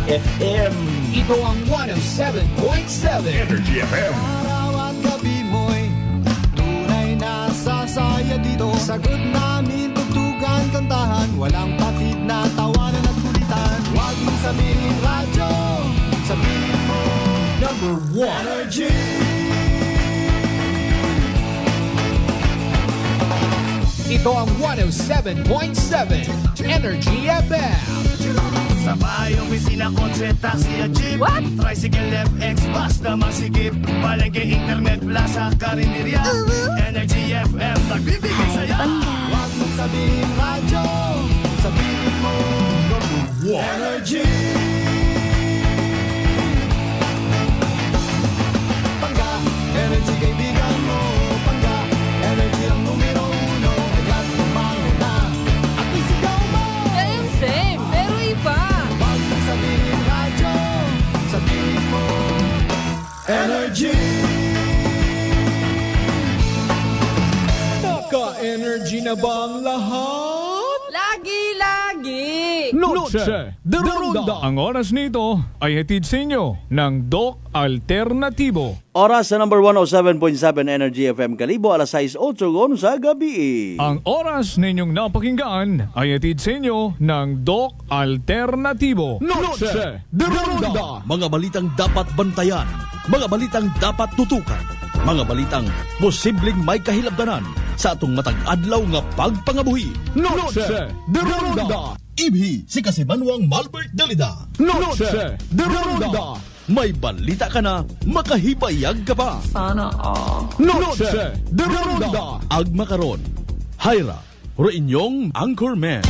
FM. Ito ang 107.7 Energy FM. Araw at gabi mo'y tunay na sasaya dito. Sagot namin, tugtugan, kantahan, walang patid na tawanan at kulitan. Huwag mong sabihin radyo, sabihin mo Number 1 Energy. Ito ang 107.7 Energy FM. Sa bayong bisina, kotse, taxi at jeep. What? Tricycle, FX, bus na masikip. Palengke, internet, plaza, karinderya. Energy FM, nagbibigay saya. Huwag mong sabihin radyo, sabihin mo Energy. Pangga, Energy kaibigan mo. Pangga, Energy ang numero uno. Agad tumango na at isigaw mo. Same, pero iba. Huwag mong sabihin radyo, sabihin mo Energy. Naka-energy na ba ang lahat? Lagi-lagi. Noche de Ronda. Ang oras nito ay hatid sa inyo ng Doc Alternatibo. Oras sa number 107.7 Energy FM Kalibo, alas 6:08 sa gabi. Ang oras ninyong napakinggan ay hatid sa inyo ng Doc Alternatibo. Noche de Ronda. Mga balitang dapat bantayan, mga balitang dapat tutukan, mga balitang posibleng may kahilabdanan sa atong matag adlaw nga pagpangabuhi. Noche de Ronda. Ibhi si Kasimanwang Malbert Dalida. Noche de Ronda. May balita ka na, makahibayag ka pa. Noche de Ronda. Agma karon, Hyra, ro inyong Anchorman.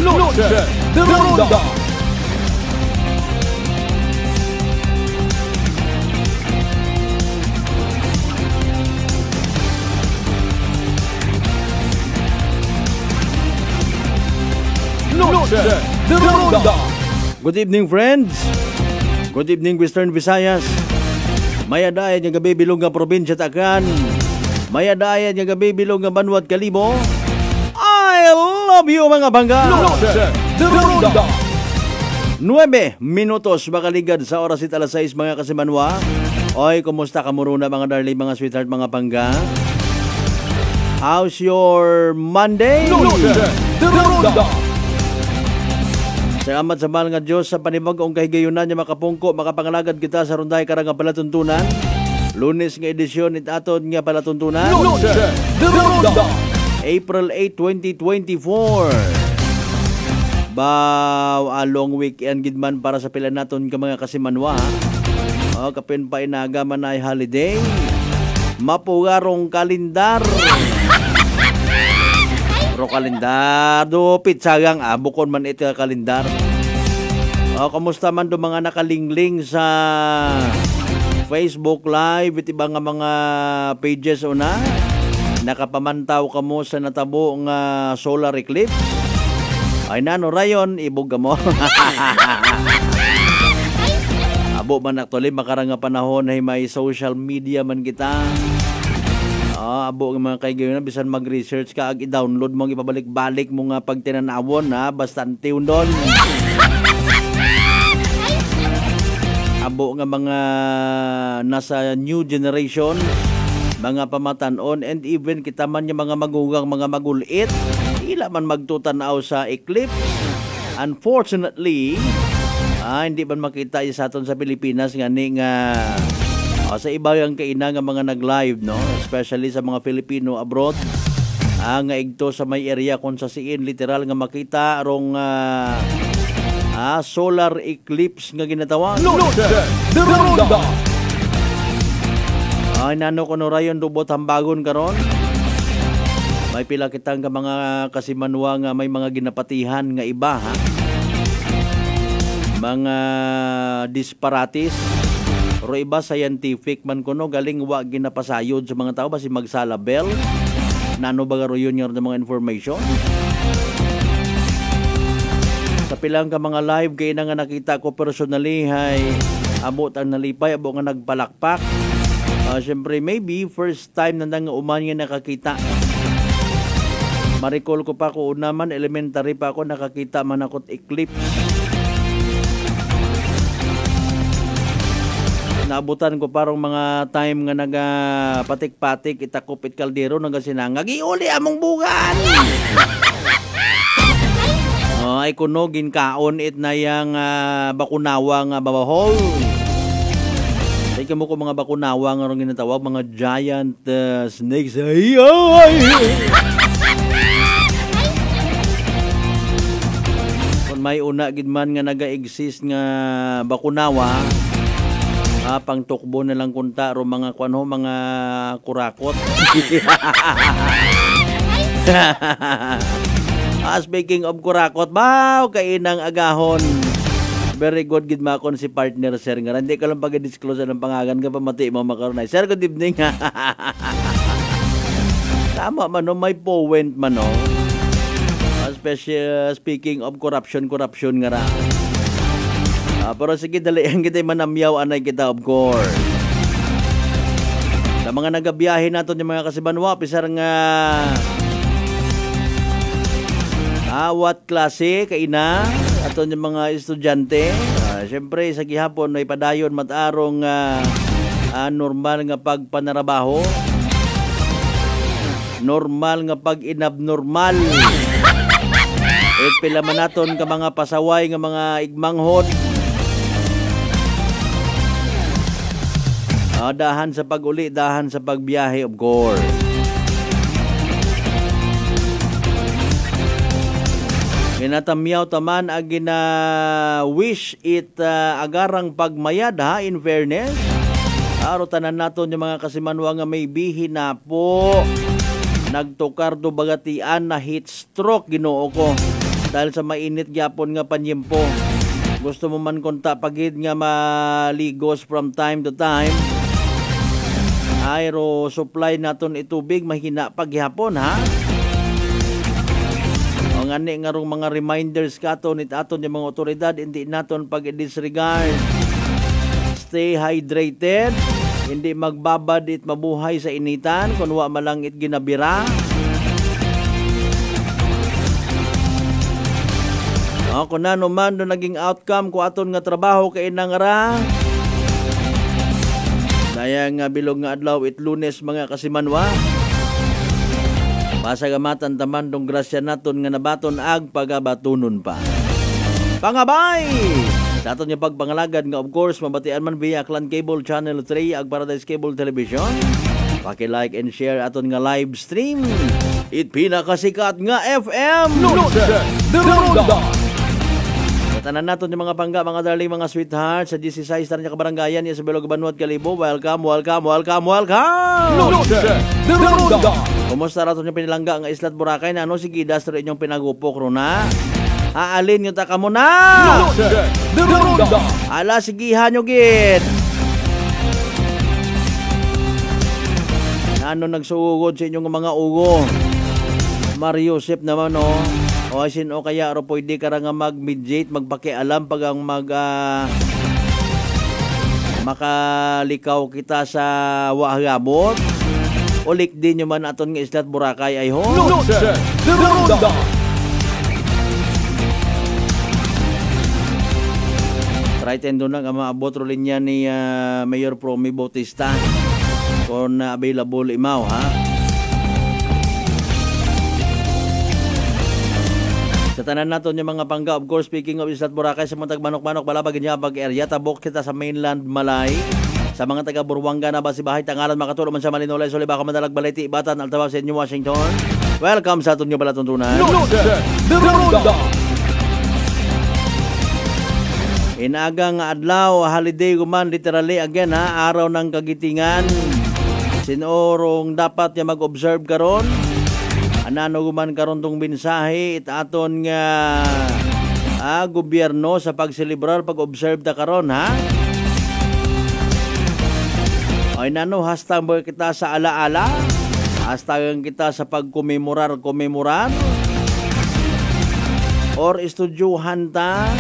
Noche de Ronda. Noche de Ronda. Good evening, friends. Good evening, Western Visayas. Mayadayan nga gabi bilog nga probinsya Takan. Mayadayan nga gabi bilog nga Banwat Kalibo. I love you mga bangga. Noche de Ronda. 9 minutos makaligad sa oras it alas 6 mga kasimanwa. Oy, kumusta ka muruna mga darling, mga sweetheart, mga pangga? How's your Monday? Noche de Ronda. Salamat sa mahal nga Diyos sa panibag kung kahigayunan niya makapungko, makapangalagad kita sa runday karang nga palatuntunan. Lunes nga edisyon it aton nga palatuntunan. Noche de Ronda. April 8, 2024. A long weekend gidman para sa pila naton ka mga kasimanwa. O kapin pa inagaman ay holiday. Mapugarong kalendar. Pro kalendar do pitsagang bukon man ito kalendar. O kamusta man do mga nakalingling sa Facebook Live at ibang mga pages una. Nakapamantaw ka mo sa natabo nga solar eclipse. Ay nano rayon, ibog ka mo. Abo man actually, makarang nga panahon ay may social media man kita. Abo nga mga kaigayon na, bisan mag-research ka, i-download mo, ipabalik-balik mo nga pag tinanawon, basta tiyon doon. Abo nga mga nasa new generation, mga pamatanon, and even kita man yung mga magugang, mga magulit, ila man magtutanaw sa eclipse. Unfortunately, hindi man makita sa aton sa Pilipinas nga sa iba yung kaina nga mga nag-live, no? Especially sa mga Filipino abroad, nga igto sa may area kung sa siin literal nga makita arong solar eclipse nga ginatawag. Noche de Ronda. Ay nano ko no rayon dubot hambagon karon. May pila kitang ka mga kasimanwa nga may mga ginapatihan nga iba, mga disparatis Pero iba scientific man kuno galing wa ginapasayod sa mga tao basi magsalabel. Nano ba garo yun yung mga information? Sa pilang ka mga live kay na nga nakita ko personally hay abot ang nalipay abo nga nagpalakpak. Siyempre maybe first time na nga uman nga nakakita. Maricall ko pa ko una man elementary pa ako nakakita man akot eclipse. Naabutan ko parang mga time nga nagapatik-patik itakupit kaldero nagasinangag iuli among bugan. Ay kuno ginkaon it na yang bakunawa nga babahol. Say mo ko mga bakunawa nga ron ginatawag mga giant snakes. Ay. Kung may una gid man nga naga-exist nga bakunawa, pang tukbo na lang kunta ro mga kuno mga kurakot. Speaking of kurakot, baw kainang agahon. Very good gid makon si partner sir nga. Hindi ka lang pag-disclose ang pangalan ka pamati mo makaronay. Sir, good evening. Tama man no, may point man no. Especially speaking of corruption nga ra. Pero sige dali ang kita manamyaw anay kita of course. Sa mga nagabiyahe naton yung mga kasibanwa, pisar nga awat klase kaina aton yung mga estudyante. Siyempre sa gihapon may padayon matarong normal nga pagpanarabaho. Normal nga pag-inabnormal. Pila man naton ka mga pasaway nga mga igmanghod. Dahan sa pag-uli, dahan sa pagbiyahe of course. Ginatamyaw taman ang wish it agarang pagmayad ha, in fairness. Aro tanan naton yung mga kasimanwa nga may bihin na po. Nagtukar do bagatian na heat stroke Ginoo ko. Dahil sa mainit gyapon nga panyempo. Gusto mo man konta pagid nga maligos from time to time. Aero supply naton itubig mahina paghapon ha. O ngani nga rong mga reminders katon aton yung mga otoridad hindi naton pag-disregard. Stay hydrated. Hindi magbabad it mabuhay sa initan kun wa malang it ginabira. Kung ano man do naging outcome ko aton nga trabaho kay nangara. Daya nga bilog nga adlaw it Lunes mga kasimanwa. Pasagamatan taman dong grasya naton nga nabaton ag pagabatunon pa. Pangabay! Sa aton yung pagpangalagad nga of course mabatian man via Clan Cable Channel 3 ag Paradise Cable Television. Paki-like and share aton nga live stream. It pinakasikat nga FM. Tanan naton yung mga pangga, mga darling, mga sweethearts sa GC Size na kabaranggayan sa Belog Banuat Kalibo. Welcome. Kumusta raton yung pinilangga nga Islat Boracay na ano si Gidas rin inyong pinagupok ro na. Haalin nyo taka mo na. Ala sigihan nyo gid. Ano nagsugod sa inyong mga ugo? Mario Joseph naman no. O sino kaya ro pwede ka nga mag-mediate, magpakialam pag ang makalikaw kita sa wahamot. Ulik din nyo man aton nga Islat Boracay ay ho. Try tendo na nga maabot ro linya ni Mayor Promi Bautista kung available imaw ha. Sa tanan naton yung mga pangga, of course, speaking of Islat Boracay, sa mga tagmanok-manok, balabag niya, pag-area, tabok kita sa mainland Malay. Sa mga taga-Burwanga na basibahay, tangalan, makatulog man sa Malinolay, Solibaca, Madalag, Baliti, Ibatan, Altabao, sa inyo, Washington. Welcome sa aton nyo palatuntunan. Inagang adlaw, holiday guman, literally, again ha, araw ng kagitingan. Sinorong dapat niya mag-observe karon. Anano guman karon tong mensahe it aton nga gobyerno sa pagselebrar pag-observe ta karon ha. Ay nano, hashtag kita sa alaala. Hashtag kita sa pagkumemorar. Or estudyuhan ta.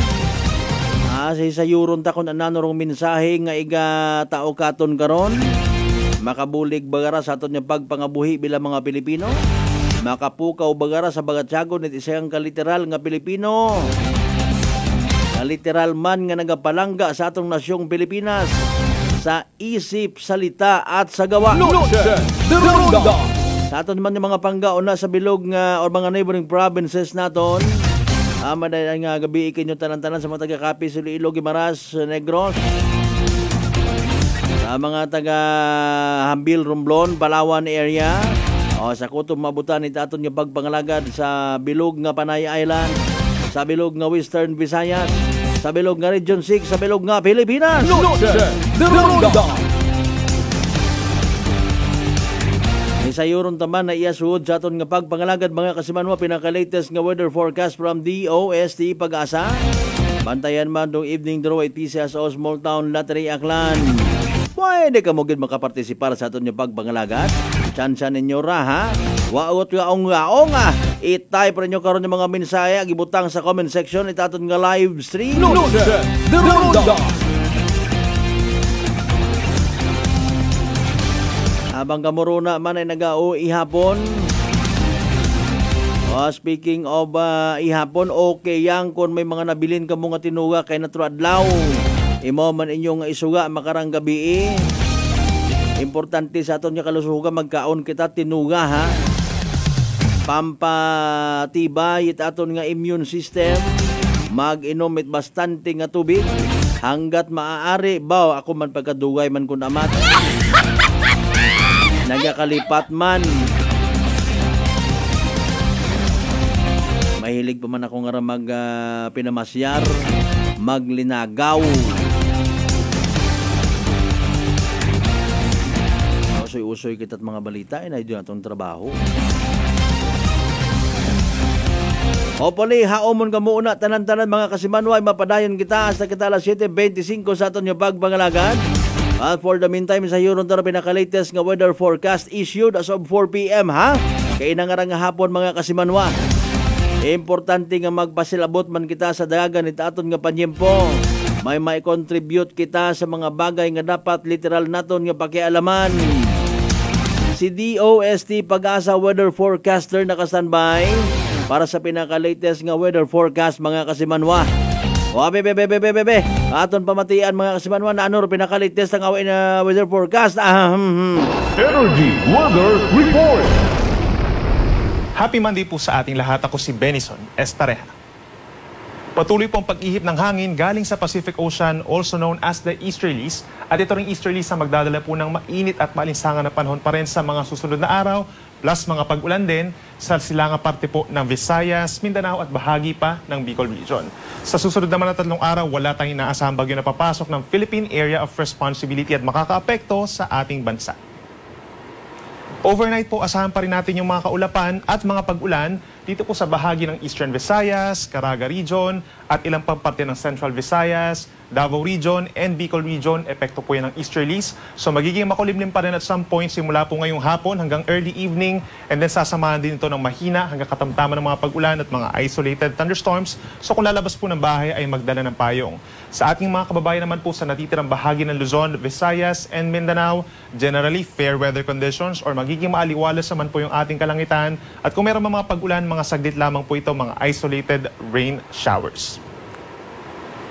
Sa yuron ta kung ananurong mensahe nga iga tao katon karon. Makabulig bagara sa aton yung pagpangabuhi bilang mga Pilipino. Makapukaw bagara sa bagatsagon at isang kaliteral nga Pilipino. Literal man nga nagapalangga sa atong nasyong Pilipinas sa isip, salita at sa gawa. Noche de Ronda. Sa aton man yung mga panggaon na sa bilog nga or mga neighboring provinces naton. Madalang nga gabi ikinyo tanan-tanan sa mga taga-Capi, Iloilo, Guimaras, Negros. Sa mga taga-Hambil, Romblon, Palawan area. Sa kutom mabutan ito aton yung pagpangalagad sa bilog nga Panay Island. Sa bilog nga Western Visayas. Sa bilog nga Region 6, sa bilog nga Pilipinas. Noche de Ronda. Sa yuron taman na iyasuod sa aton nga pagpangalagad mga kasimanwa pinaka-latest nga weather forecast from DOST Pag-asa. Bantayan man dong evening draw at PCSO Small Town Lottery Aklan. Pwede ka mo gid makapartisipar sa aton nga pagpangalagad. Chance ninyo ra ha. Waot gaong i-type rin nyo karon yung mga mensahe gibutang sa comment section itaton nga live stream. Noche de Ronda. Habang kamuruna man ay nag-ao ihapon. Speaking of ihapon, okay yan kung may mga nabilin ka mga tinuga kay natuadlaw. Imo man inyong isuga makarang gabi. Importante sa aton nga kalusugan magkaon kita tinuga ha. Pampatibay it aton nga immune system. Mag-inom it bastante nga tubig hanggat maaari. Baw ako man pagkadugay man kun amat. Nagakalipat man. Mahilig pa man ako nga mag pinamasyar, maglinagaw. Usoy-usoy kita't mga balita na doon atong trabaho. Hopefully, haomon ka muna tanan-tanan mga kasimanwa mapadayon kita hasta kita alas 7:25 sa aton yung pagpangalagad. At for the meantime, sa Euron tara pinaka-latest nga weather forecast issued as of 4 p.m. ha? Kainangarang nga hapon mga kasimanwa. Importante nga magpasilabot man kita sa dagan ita aton nga panyempo. May contribute kita sa mga bagay nga dapat literal naton nga pakialaman. Si DOST Pag-asa weather forecaster naka-standby para sa pinaka-latest nga weather forecast mga kasimanwa. Bebe. Aton pamatian mga kasimanwa na ano pinaka-latest ang awin na weather forecast. Energy Weather Report. Happy Monday po sa ating lahat. Ako si Benison Estareja. Patuloy pong pag-ihip ng hangin galing sa Pacific Ocean, also known as the Easterlies. At ito ring Easterlies ang magdadala po ng mainit at maalinsangan na panahon pa rin sa mga susunod na araw, plus mga pag-ulan din sa silangang parte po ng Visayas, Mindanao at bahagi pa ng Bicol Region. Sa susunod naman na 3 araw, wala tayong inaasahang bagyo na papasok ng Philippine Area of Responsibility at makakaapekto sa ating bansa. Overnight po, asahan pa rin natin yung mga kaulapan at mga pag-ulan dito po sa bahagi ng Eastern Visayas, Caraga Region at ilang pang parte ng Central Visayas, Davao Region and Bicol Region. Epekto po yan ng easterlies. So magiging makulimlim pa rin at some point simula po ngayong hapon hanggang early evening, and then sasamahan din ito ng mahina hanggang katamtaman ng mga pag-ulan at mga isolated thunderstorms. So kung lalabas po ng bahay ay magdala ng payong. Sa ating mga kababayan naman po sa natitirang bahagi ng Luzon, Visayas and Mindanao, generally fair weather conditions or magiging maaliwalas naman po yung ating kalangitan. At kung meron mga pag-ulan, mga saglit lamang po ito, mga isolated rain showers.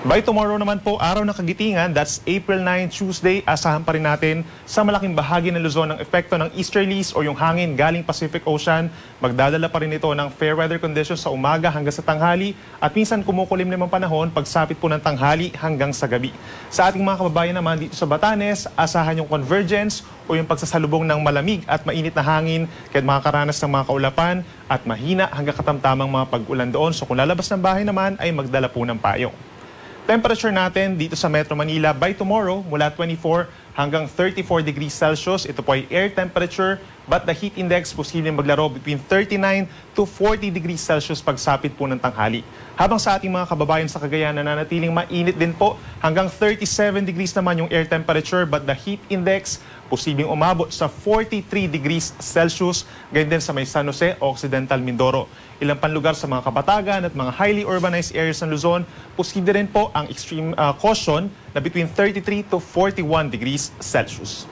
By tomorrow naman po, araw ng kagitingan, that's April 9, Tuesday, asahan pa rin natin sa malaking bahagi ng Luzon ng epekto ng easterlies o yung hangin galing Pacific Ocean. Magdadala pa rin ito ng fair weather conditions sa umaga hanggang sa tanghali at minsan kumukulimlim ang panahon pagsapit po ng tanghali hanggang sa gabi. Sa ating mga kababayan naman dito sa Batanes, asahan yung convergence o yung pagsasalubong ng malamig at mainit na hangin kahit makakaranas ng mga kaulapan at mahina hanggang katamtamang mga pag-ulan doon. So kung lalabas ng bahay naman ay magdala po ng payong. Temperature natin dito sa Metro Manila by tomorrow mula 24 hanggang 34 degrees Celsius. Ito po ay air temperature, but the heat index posibleng maglaro between 39 to 40 degrees Celsius pagsapit po ng tanghali. Habang sa ating mga kababayan sa Cagayan nananatiling mainit din po hanggang 37 degrees naman yung air temperature, but the heat index posibleng umabot sa 43 degrees Celsius, ganyan din sa may San Jose, Occidental Mindoro. Ilang panlugar sa mga kabatagan at mga highly urbanized areas ng Luzon, posible rin po ang extreme caution na between 33 to 41 degrees Celsius.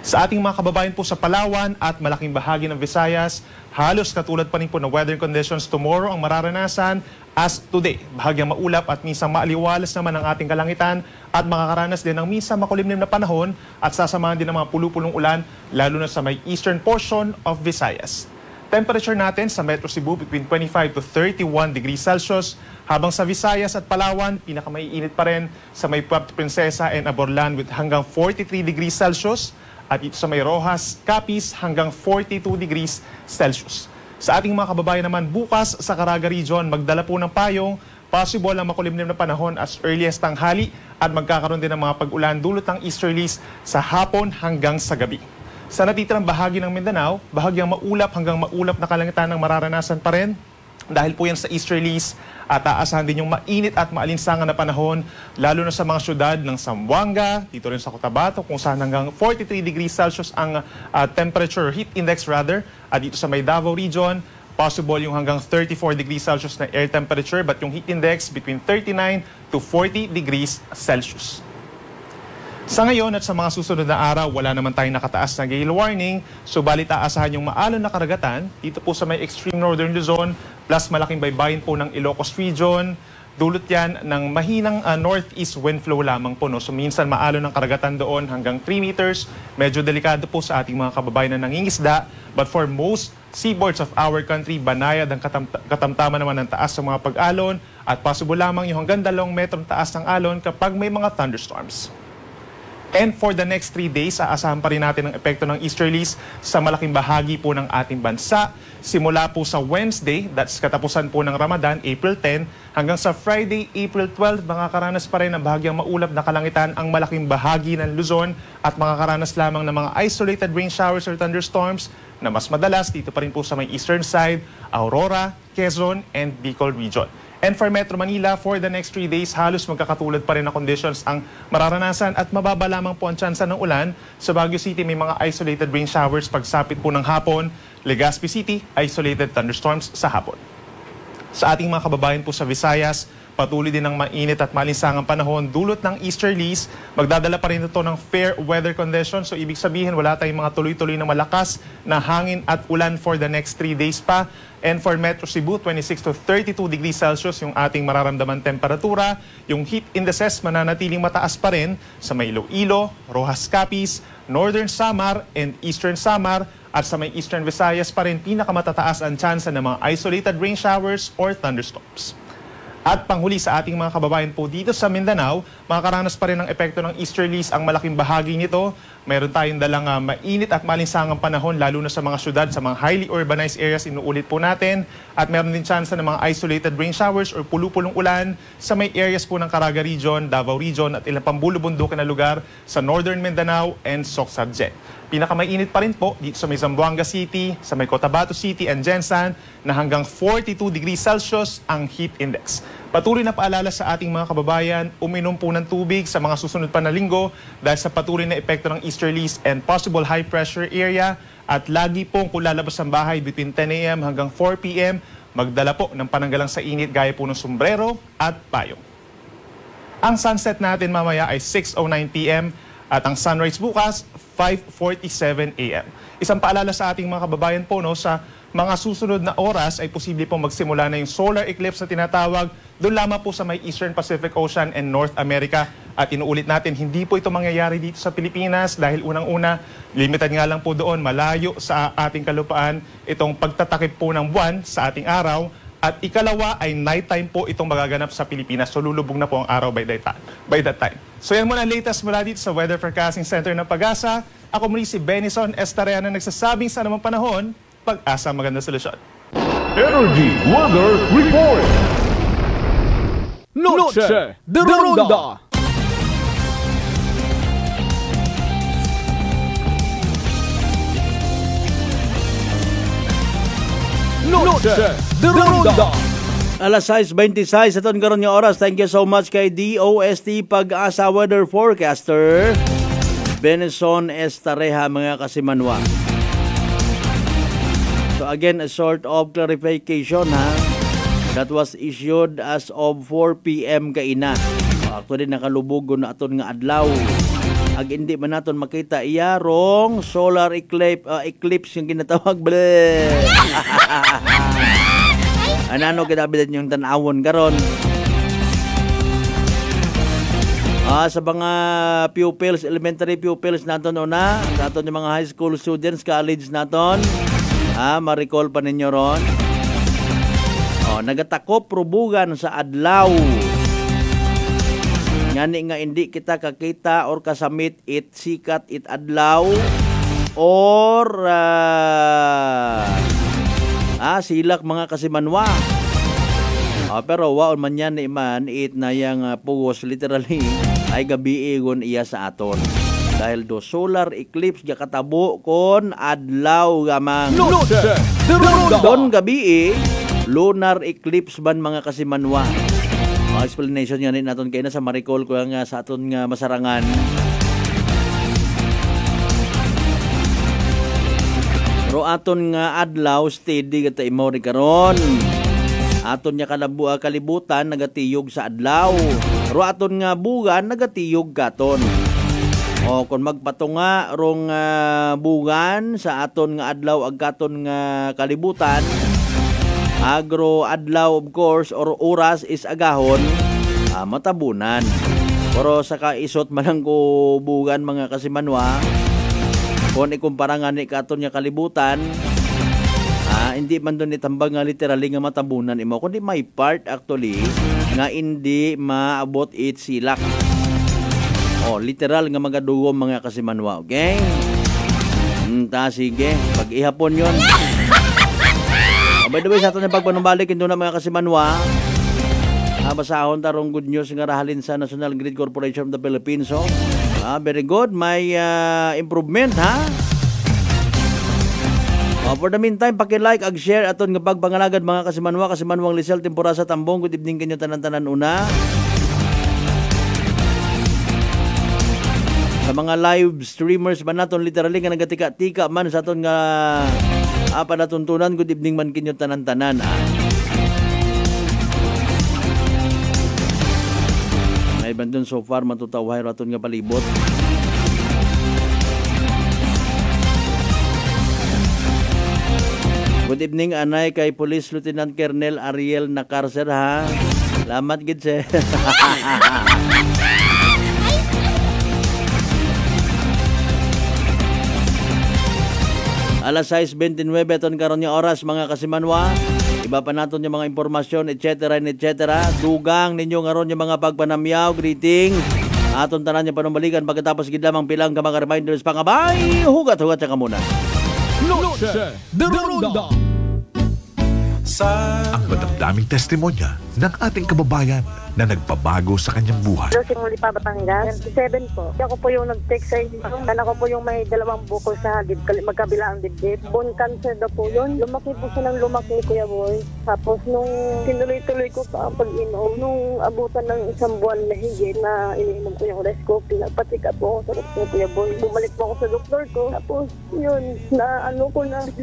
Sa ating mga kababayan po sa Palawan at malaking bahagi ng Visayas, halos katulad pa rin po ng weather conditions tomorrow ang mararanasan as today. Bahagyang maulap at minsan maaliwalas naman ang ating kalangitan at makakaranas din ng minsan makulimlim na panahon at sasamahan din ng mga pulupulong ulan lalo na sa may eastern portion of Visayas. Temperature natin sa Metro Cebu between 25 to 31 degrees Celsius, habang sa Visayas at Palawan, pinakamaiinit pa rin sa may Puerto Princesa and Aborlan with hanggang 43 degrees Celsius. At ito sa may Rojas, Capiz hanggang 42 degrees Celsius. Sa ating mga kababayan naman bukas sa Caraga Region, magdala po ng payong, possible ang makulimlim na panahon as early as tanghali at magkakaroon din ng mga pag-ulan dulot ng easterlies sa hapon hanggang sa gabi. Sa natitirang bahagi ng Mindanao, bahagyang maulap hanggang maulap na kalangitan ang mararanasan pa rin. Dahil po yan sa easterlies at aasahan din yung mainit at maalinsangan na panahon lalo na sa mga syudad ng Zamboanga, dito rin sa Cotabato kung saan hanggang 43 degrees Celsius ang temperature, heat index rather, at dito sa may Davao Region, possible yung hanggang 34 degrees Celsius na air temperature but yung heat index between 39 to 40 degrees Celsius. Sa ngayon at sa mga susunod na araw, wala naman tayong nakataas na gale warning, subalit aasahan yung maalon na karagatan dito po sa may extreme northern Luzon plus malaking baybayin po ng Ilocos Region. Dulot yan ng mahinang northeast wind flow lamang po. No? So minsan maalon ng karagatan doon hanggang 3 meters. Medyo delikado po sa ating mga kababayan na nangingisda. But for most seaboards of our country, banayad ang katamtaman naman ng taas sa mga pag-alon at possible lamang yung hanggang 2 metrong taas ng alon kapag may mga thunderstorms. And for the next 3 days, aasahan pa rin natin ang epekto ng easterlies sa malaking bahagi po ng ating bansa. Simula po sa Wednesday, that's katapusan po ng Ramadan, April 10, hanggang sa Friday, April 12, makakaranas pa rin ng bahagyang maulap na kalangitan ang malaking bahagi ng Luzon at makakaranas lamang ng mga isolated rain showers or thunderstorms na mas madalas dito pa rin po sa may eastern side, Aurora, Quezon, and Bicol Region. And for Metro Manila, for the next 3 days, halos magkakatulad pa rin na conditions ang mararanasan at mababa lamang po ang tsansa ng ulan. Sa Baguio City, may mga isolated rain showers pagsapit po ng hapon. Legazpi City, isolated thunderstorms sa hapon. Sa ating mga kababayan po sa Visayas, patuloy din ang mainit at malinsangang panahon dulot ng easterlies. Magdadala pa rin ito ng fair weather conditions. So ibig sabihin wala tayong mga tuloy-tuloy na malakas na hangin at ulan for the next 3 days pa. And for Metro Cebu, 26 to 32 degrees Celsius yung ating mararamdaman temperatura. Yung heat indices mananatiling mataas pa rin sa may Iloilo, Rojas Capiz, Northern Samar, and Eastern Samar. At sa may Eastern Visayas pa rin pinakamatataas ang tsansa ng mga isolated rain showers or thunderstorms. At panghuli sa ating mga kababayan po dito sa Mindanao, makakaranas pa rin ng epekto ng easterlies ang malaking bahagi nito. Mayroon tayong dalang mainit at malinsangang panahon lalo na sa mga syudad, sa mga highly urbanized areas, inuulit po natin. At meron din tsansa ng mga isolated rain showers or pulupulong ulan sa may areas po ng Caraga Region, Davao Region at ilang pambulubundukin na lugar sa Northern Mindanao and Soc-Sabjen. Pinakamainit pa rin po dito sa may Zamboanga City, sa may Cotabato City and Gensan na hanggang 42 degrees Celsius ang heat index. Patuloy na paalala sa ating mga kababayan, uminom po ng tubig sa mga susunod pa na linggo dahil sa patuloy na epekto ng easterlies and possible high pressure area. At lagi pong kung lalabas ng bahay between 10 a.m. hanggang 4 p.m., magdala po ng pananggalang sa init gaya po ng sombrero at payong. Ang sunset natin mamaya ay 6:09 p.m. at ang sunrise bukas 5:47 a.m. Isang paalala sa ating mga kababayan po, no, sa mga susunod na oras ay posible pong magsimula na yung solar eclipse na tinatawag doon lamang po sa may Eastern Pacific Ocean and North America. At inuulit natin, hindi po ito mangyayari dito sa Pilipinas dahil unang-una, limited nga lang po doon, malayo sa ating kalupaan itong pagtatakip po ng buwan sa ating araw. At ikalawa ay nighttime po itong magaganap sa Pilipinas. So lulubog na po ang araw by that time. So yan muna ang latest mula dito sa Weather Forecasting Center ng Pag-asa. Ako muli si Benison Estareana nagsasabing sa anumang panahon, Pag-asa magandang solusyon. Energy Weather Report. Noche de Ronda. Noche de Ronda. Alas 6:26 aton karon nga oras. Thank you so much kay DOST Pag-asa Weather Forecaster Benson Estareja, mga kasimanwa. So again, a sort of clarification ha. That was issued as of 4 p.m. kaina. Actually, nakalubog na aton nga adlaw. Ag hindi man naton makita iyarong solar eclipse yung ginatawag. Anano kinabilan yung tanawon karon? Sa mga pupils, elementary pupils naton una, naton yung mga high school students, college naton. Ma-recall pa ninyo ron. Nagatakop rubugan sa adlaw. Ngani nga hindi kita kakita or kasamit it sikat it adlaw or silak mga kasimanwa. Pero waon man yan man it na yang pugos literally ay gabi igon iya sa aton. Dahil do solar eclipse katabo kon adlaw gamang. Don gabi lunar eclipse ban mga kasimanwa. Explanation nga natin kayo na sa maricol ko nga sa aton nga masarangan. Pero aton nga adlaw steady gata imo ri karon. Aton nya kalibutan nagatiyog sa adlaw. Pero aton nga bugan nagatiyog katon. Kung magpatunga rong bugan sa aton nga adlaw ag katon nga kalibutan, agro adlaw of course or oras is agahon matabunan. Pero sa kaisot manang ko bugan mga kasimanwa, kung ikumpara nga ni katon nga kalibutan, hindi man doon itambag nga literally nga matabunan imo, kundi may part actually nga hindi maabot it silak. Literal nga magadugom mga kasimanwa, okay? Sige, pag ihapon yon. By the way, sa ato na pagpanumbalik, ito na mga kasimanwa. Basahon tarong good news nga rahalin sa National Grid Corporation of the Philippines. Very good. May improvement, ha? For the meantime, paki-like ag share aton nga pagpangalagad mga kasimanwa. Kasimanwang Lisel, Tempura sa Tambong. Good evening kanyo tanan-tanan una. Sa mga live streamers ba naton literally nga nagatika-tika man sa aton nga panatuntunan, good evening man kinyo tanan-tanan. May bandon so far matutawhay raton nga palibot. Good evening anay kay Police Lieutenant Colonel Ariel Nacarcer ha. Salamat gid sir. Alas 6:29 aton karon nga oras mga kasimanwa. Iba pa naton yung mga impormasyon etc. Dugang ninyo ngaron yung mga pagpanamyaw, greeting. Aton tanan yung panumbalikan pagkatapos gid lamang pilang ka mga reminders pangabay. Hugat-hugat sa kamuna. Noche de Ronda. Ang madamdaming testimonya ng ating kababayan na nagpabago sa kanyang buhay. Simuli pa Batangas, 27 po. Ako po yung nag-text sa inyo. Ako po yung may 2 bukol sa magkabila ang dibdib. Bone cancer daw po yun. Lumaki po siya ng lumaki, Kuya Boy. Tapos nung tinuloy-tuloy ko pa ang pag-inom, nung abutan ng 1 buwan na higit na iniinom ko yung Rescopy, nagpatika po ako sa doktor, Kuya Boy. Bumalik po ako sa doktor ko. Tapos yun, na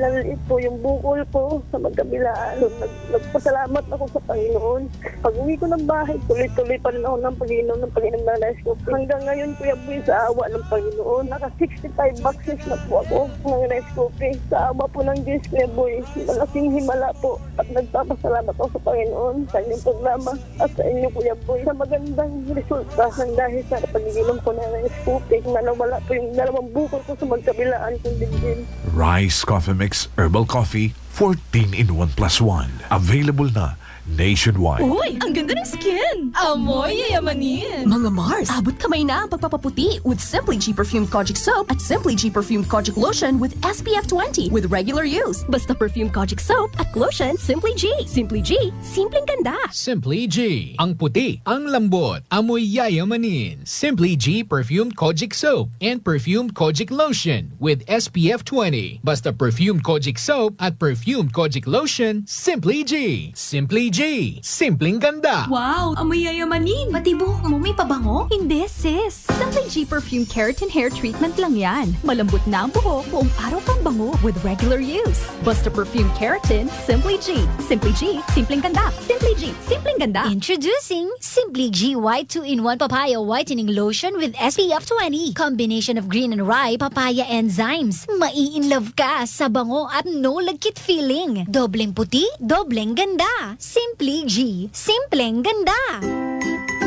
laliit po yung bukol ko sa magkabilaan. Nagpasalamat ako sa Panginoon. Pag-uwi ko ng bahay, tuloy-tuloy pa rin ako ng pag-inom ng Rescopy. Hanggang ngayon, Kuya Boy, sa awa ng Panginoon, naka 65 boxes na po ako ng Rescopy. Sa awa po ng Diyos, Kuya Boy, malaking himala po. At nagpapasalamat ako sa Panginoon sa inyong programa at sa inyo, Kuya Boy, sa magandang resulta dahil sa pag-inom ko ng Rescopy na nawala po yung 2 bukol ko sa magkabilaan kong dibdib. Rice Coffee Mix Herbal Coffee 14 in 1 plus 1. Available na nationwide. Uy, ang ganda ng skin! Amoy yayamanin! Mga Mars, abot kamay na ang pagpapaputi with Simply G Perfumed Kojic Soap at Simply G Perfumed Kojic Lotion with SPF 20 with regular use. Basta Perfumed Kojic Soap at Lotion, Simply G. Simply G, simpleng ganda. Simply G, ang puti, ang lambot, amoy yayamanin. Simply G Perfumed Kojic Soap and Perfumed Kojic Lotion with SPF 20. Basta Perfumed Kojic Soap at Perfumed Kojic Lotion, Simply G. Simply G, G. Simpleng ganda. Wow, amoy yayamanin. Pati buhok mo may pabango? Hindi, sis. Simply G Perfume Keratin Hair Treatment lang yan. Malambot na ang buhok, buong araw pang bango with regular use. Basta Perfume Keratin, Simply G. Simply G, simpleng ganda. Simply G, simpleng ganda. Introducing Simply G White 2-in-1 Papaya Whitening Lotion with SPF 20. Combination of green and rye papaya enzymes. Mai-in-love ka sa bango at no lagkit feeling. Dobleng puti, dobleng ganda. Simply G, simpleng ganda.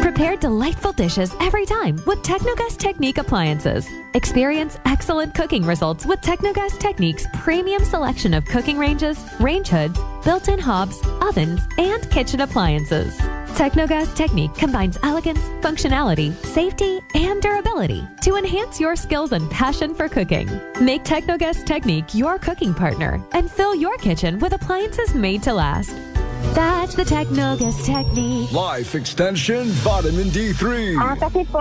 Prepare delightful dishes every time with Technogas Technique appliances. Experience excellent cooking results with Technogas Technique's premium selection of cooking ranges, range hoods, built-in hobs, ovens, and kitchen appliances. Technogas Technique combines elegance, functionality, safety, and durability to enhance your skills and passion for cooking. Make Technogas Technique your cooking partner and fill your kitchen with appliances made to last. That's the Technogas Technique. Life Extension Vitamin D3. Kasi po,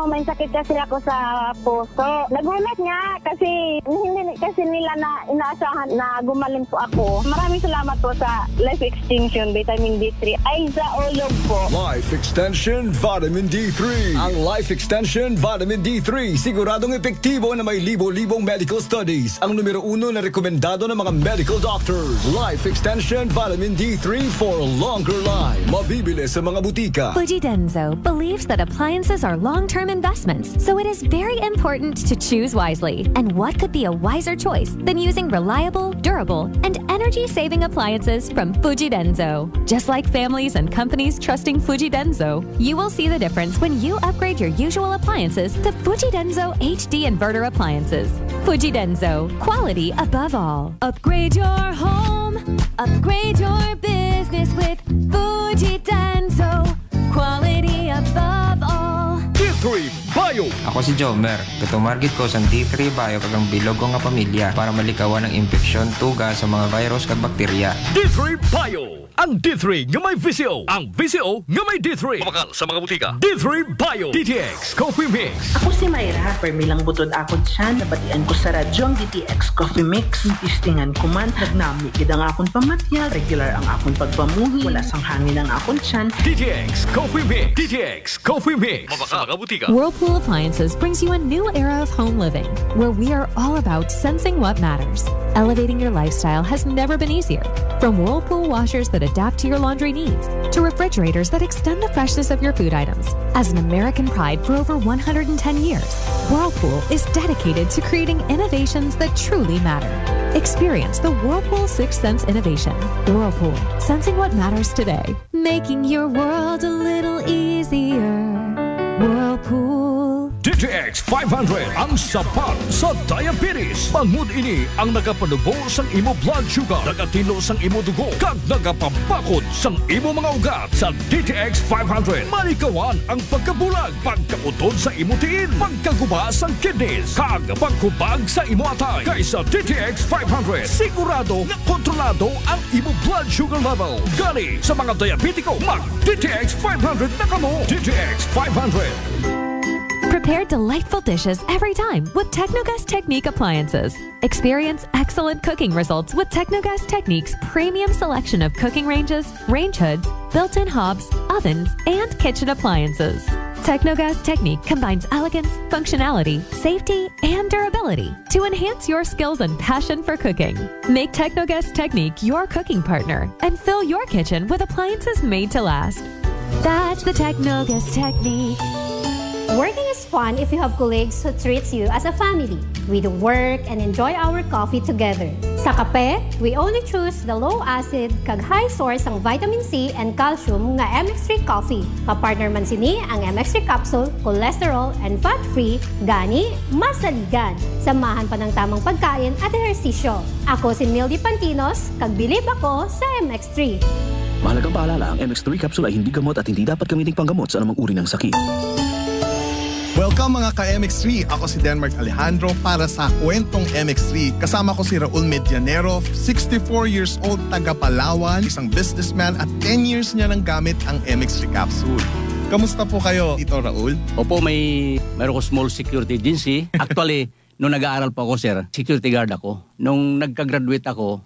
may sakit kasi ako sa puso. Nagulat nga kasi hindi kasi nila na inaasahan na gumaling po ako. Maraming salamat po sa Life Extension Vitamin D3. Ay, sa ulog po. Life Extension Vitamin D3. Ang Life Extension Vitamin D3 siguradong epektibo na may libo-libong medical studies. Ang numero 1 na rekomendado ng mga medical doctors. Life Extension Vitamin D3 for a longer life. Mabibili sa mga butika. Fuji Denso believes that appliances are long-term investments, so it is very important to choose wisely. And what could be a wiser choice than using reliable, durable, and energy-saving appliances from Fuji Denso? Just like families and companies trusting Fuji Denso, you will see the difference when you upgrade your usual appliances to Fuji Denso HD Inverter appliances. Fuji Denso, quality above all. Upgrade your home, upgrade your business with Fuji Denso, quality above all. D3 Bio. Ako si Jomer. Katumargit ko sa D3 Bio kagang bilog ko nga pamilya para malikawan ng infeksyon, tuga sa mga virus kag bakterya. D3 Bio. Ang D3 nga may VCO. Ang VCO nga may D3. Kumakal sa mga butika. D3 Bio. DTX Coffee Mix. Ako si Mayra. Permilang butod akon siya. Nabatian ko sa radyo ang DTX Coffee Mix. Istingan ko man. Nagnami kidang akon pamatya. Regular ang akon pagpamuhi. Wala sang hangin ang akon siyan. DTX Coffee Mix. DTX Coffee Mix. Mabaka mga butika. Whirlpool Appliances brings you a new era of home living, where we are all about sensing what matters. Elevating your lifestyle has never been easier. From Whirlpool washers that adapt to your laundry needs, to refrigerators that extend the freshness of your food items. As an American pride for over 110 years, Whirlpool is dedicated to creating innovations that truly matter. Experience the Whirlpool Sixth Sense innovation. Whirlpool, sensing what matters today. Making your world a little easier. Whirlpool. DTX 500 ang sapat sa diabetes. Bangod ini ang nagapanubo sang imo blood sugar, nagatilo sang imo dugo, kag nagapapakod sang imo mga ugat. Sa DTX 500, malikawan ang pagkabulag, pagkautod sa imo tiin, pagkaguba sang kidneys, kag pagkubag sa imo atay. Kaysa DTX 500, sigurado na kontrolado ang imo blood sugar level. Gani sa mga diabetiko, mag DTX 500 na kamo. DTX 500. Prepare delightful dishes every time with Technogas Technique appliances. Experience excellent cooking results with Technogas Technique's premium selection of cooking ranges, range hoods, built-in hobs, ovens, and kitchen appliances. Technogas Technique combines elegance, functionality, safety, and durability to enhance your skills and passion for cooking. Make Technogas Technique your cooking partner and fill your kitchen with appliances made to last. That's the Technogas Technique. Working is fun if you have colleagues who treats you as a family. We do work and enjoy our coffee together. Sa kape, we only choose the low-acid kag high source ang vitamin C and calcium nga MX3 coffee. Kapartner man sini ang MX3 capsule, cholesterol and fat-free, gani masaligan. Samahan pa ng tamang pagkain at ehersisyo. Ako si Mildy Pantinos, kag bilib ako sa MX3. Mahalagang paalala, ang MX3 capsule ay hindi gamot at hindi dapat gamiting panggamot sa anumang uri ng sakit. Welcome mga ka-MX3! Ako si Denmark Alejandro para sa Kwentong MX3. Kasama ko si Raul Medianero, 64 years old, taga Palawan, isang businessman at 10 years niya nang gamit ang MX3 capsule. Kamusta po kayo, Tito Raul? Opo, meron ko small security agency. Actually, nung nag-aaral pa ako, sir, security guard ako. Nung nagka-graduate ako,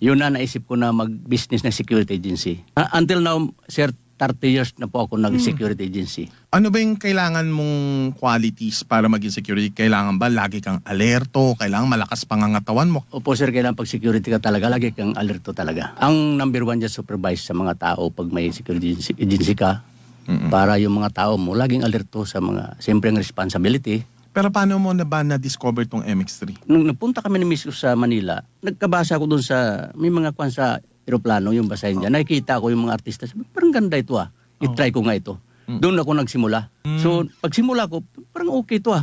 Yun na naisip ko na mag-business ng security agency. Until now, sir, 30 years na po ako nag-security agency. Ano ba yung kailangan mong qualities para maging security? Kailangan ba lagi kang alerto? Kailangan malakas pangangatawan mo? Opo sir, kailangan pag security ka talaga, lagi kang alerto talaga. Ang number one dyan, supervise sa mga tao pag may security agency ka. Para yung mga tao mo, laging alerto sa mga, siyempre ang responsibility. Pero paano mo na ba na-discover tong MX3? Nung napunta kami ni Miss sa Manila, nagkabasa ako doon sa, may mga kwan sa aeroplano, yung basahin dyan. Nakikita ko yung mga artista, sabi, parang ganda ito I-try ko nga ito. Doon ako nagsimula. So, pagsimula ko, parang okay ito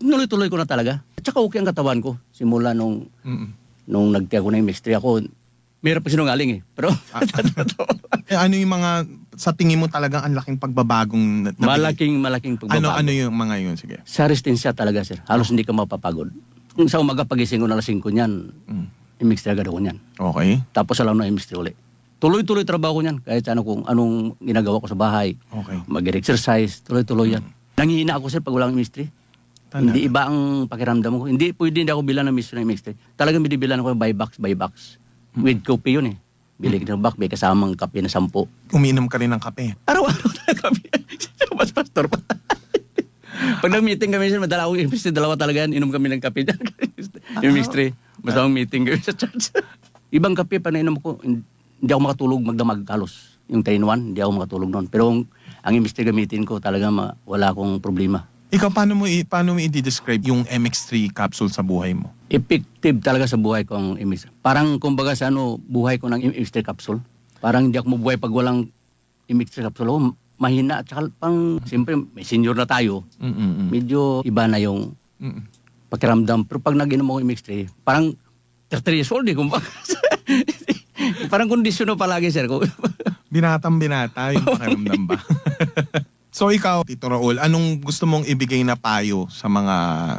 Nuloy-tuloy ko na talaga. At saka okay ang katawan ko. Simula nung nagtiya ko na yung MX3 ako, mayroon pa sinungaling Pero, ano yung mga, sa tingin mo talagang ang laking pagbabagong malaking pagbabago. Ano yung mga yun? Sige. Sa resistensya talaga, sir. Halos hindi ka mapapagod. Kung sa umaga pagising ko na 5 niyan, MX3 agad ako niyan. Okay. Tapos alam na MX3 ulit. Tuloy-tuloy trabaho ko niyan. Kahit kung anong ginagawa ko sa bahay. Okay. Mag-exercise, tuloy-tuloy yan. Nangihina ako, sir, pag walang MX3. Hindi iba ang pakiramdam ko. Hindi ako bilan ng MX3. Talagang binibilan ako by box. With coffee yun Bili ka ng box, may kasamang kape na 10. Umiinom ka rin ng kape? Araw-araw na kape. Mas pastor pa. Pag nag-meeting kami, madala akong MX3, dalawa talaga yan, inom kami ng kape. Yung MX3, basta akong meeting kami sa church. Ibang kape, pa nainom ko, hindi ako makatulog magdamag halos. Yung 3-in-1, hindi ako makatulog noon. Pero ang MX3 gamitin ko, talaga wala akong problema. Ikaw, paano mo i-describe yung MX3 capsule sa buhay mo? Effective talaga sa buhay ko ang MX3. Parang kumbaga sa buhay ko ng MX3 capsule. Parang hindi ako mabuhay pag walang MX3 capsule. Mahina at saka siyempre may senior na tayo. Medyo iba na yung pakiramdam. Pero pag nag-inom ako MX3, parang 33 years old kumbaga. Parang kondisyon na palagi, sir. Binatang-binata yung pakiramdam ba? So ikaw, Tito Raul, anong gusto mong ibigay na payo sa mga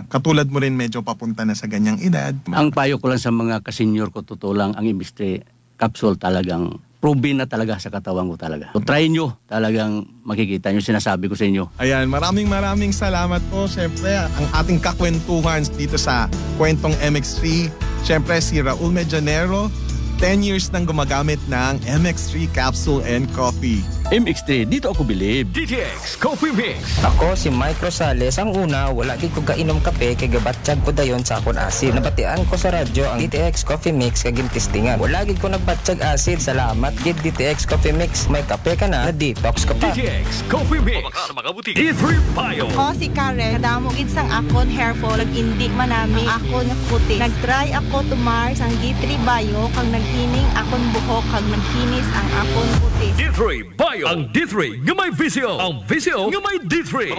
katulad mo rin medyo papunta na sa ganyang edad? Ang payo ko lang sa mga kasenyor ko, totoo lang, ang MX3 capsule talagang proven na talaga sa katawan ko talaga. So try nyo, talagang makikita nyo, sinasabi ko sa inyo. Ayan, maraming salamat po. Siyempre, ang ating kakwentuhan dito sa Kwentong MX3. Siyempre, si Raul Medianero, 10 years nang gumagamit ng MX3 capsule and coffee. MX3, dito ako bilib. DTX Coffee Mix. Ako si Mike Rosales. Ang una, wala di ko kainom kape kay gabatsyag ko dayon sa akon acid. Nabatian ko sa radyo ang DTX Coffee Mix kaging testingan. Wala gid ko nagbatsyag acid. Salamat gid DTX Coffee Mix. May kape ka na detox ka pa. DTX Coffee Mix. D3 Bio. Ako si Karen. Kadamo gid sang akon hair fall. Indi manami ako na puti. Nagtry ako tumar sang D3 Bio kang naghining akon buhok kag nagkinis ang akon puti. D3 Bio. Ang D3 nga may visyo. Ang visyo nga may D3.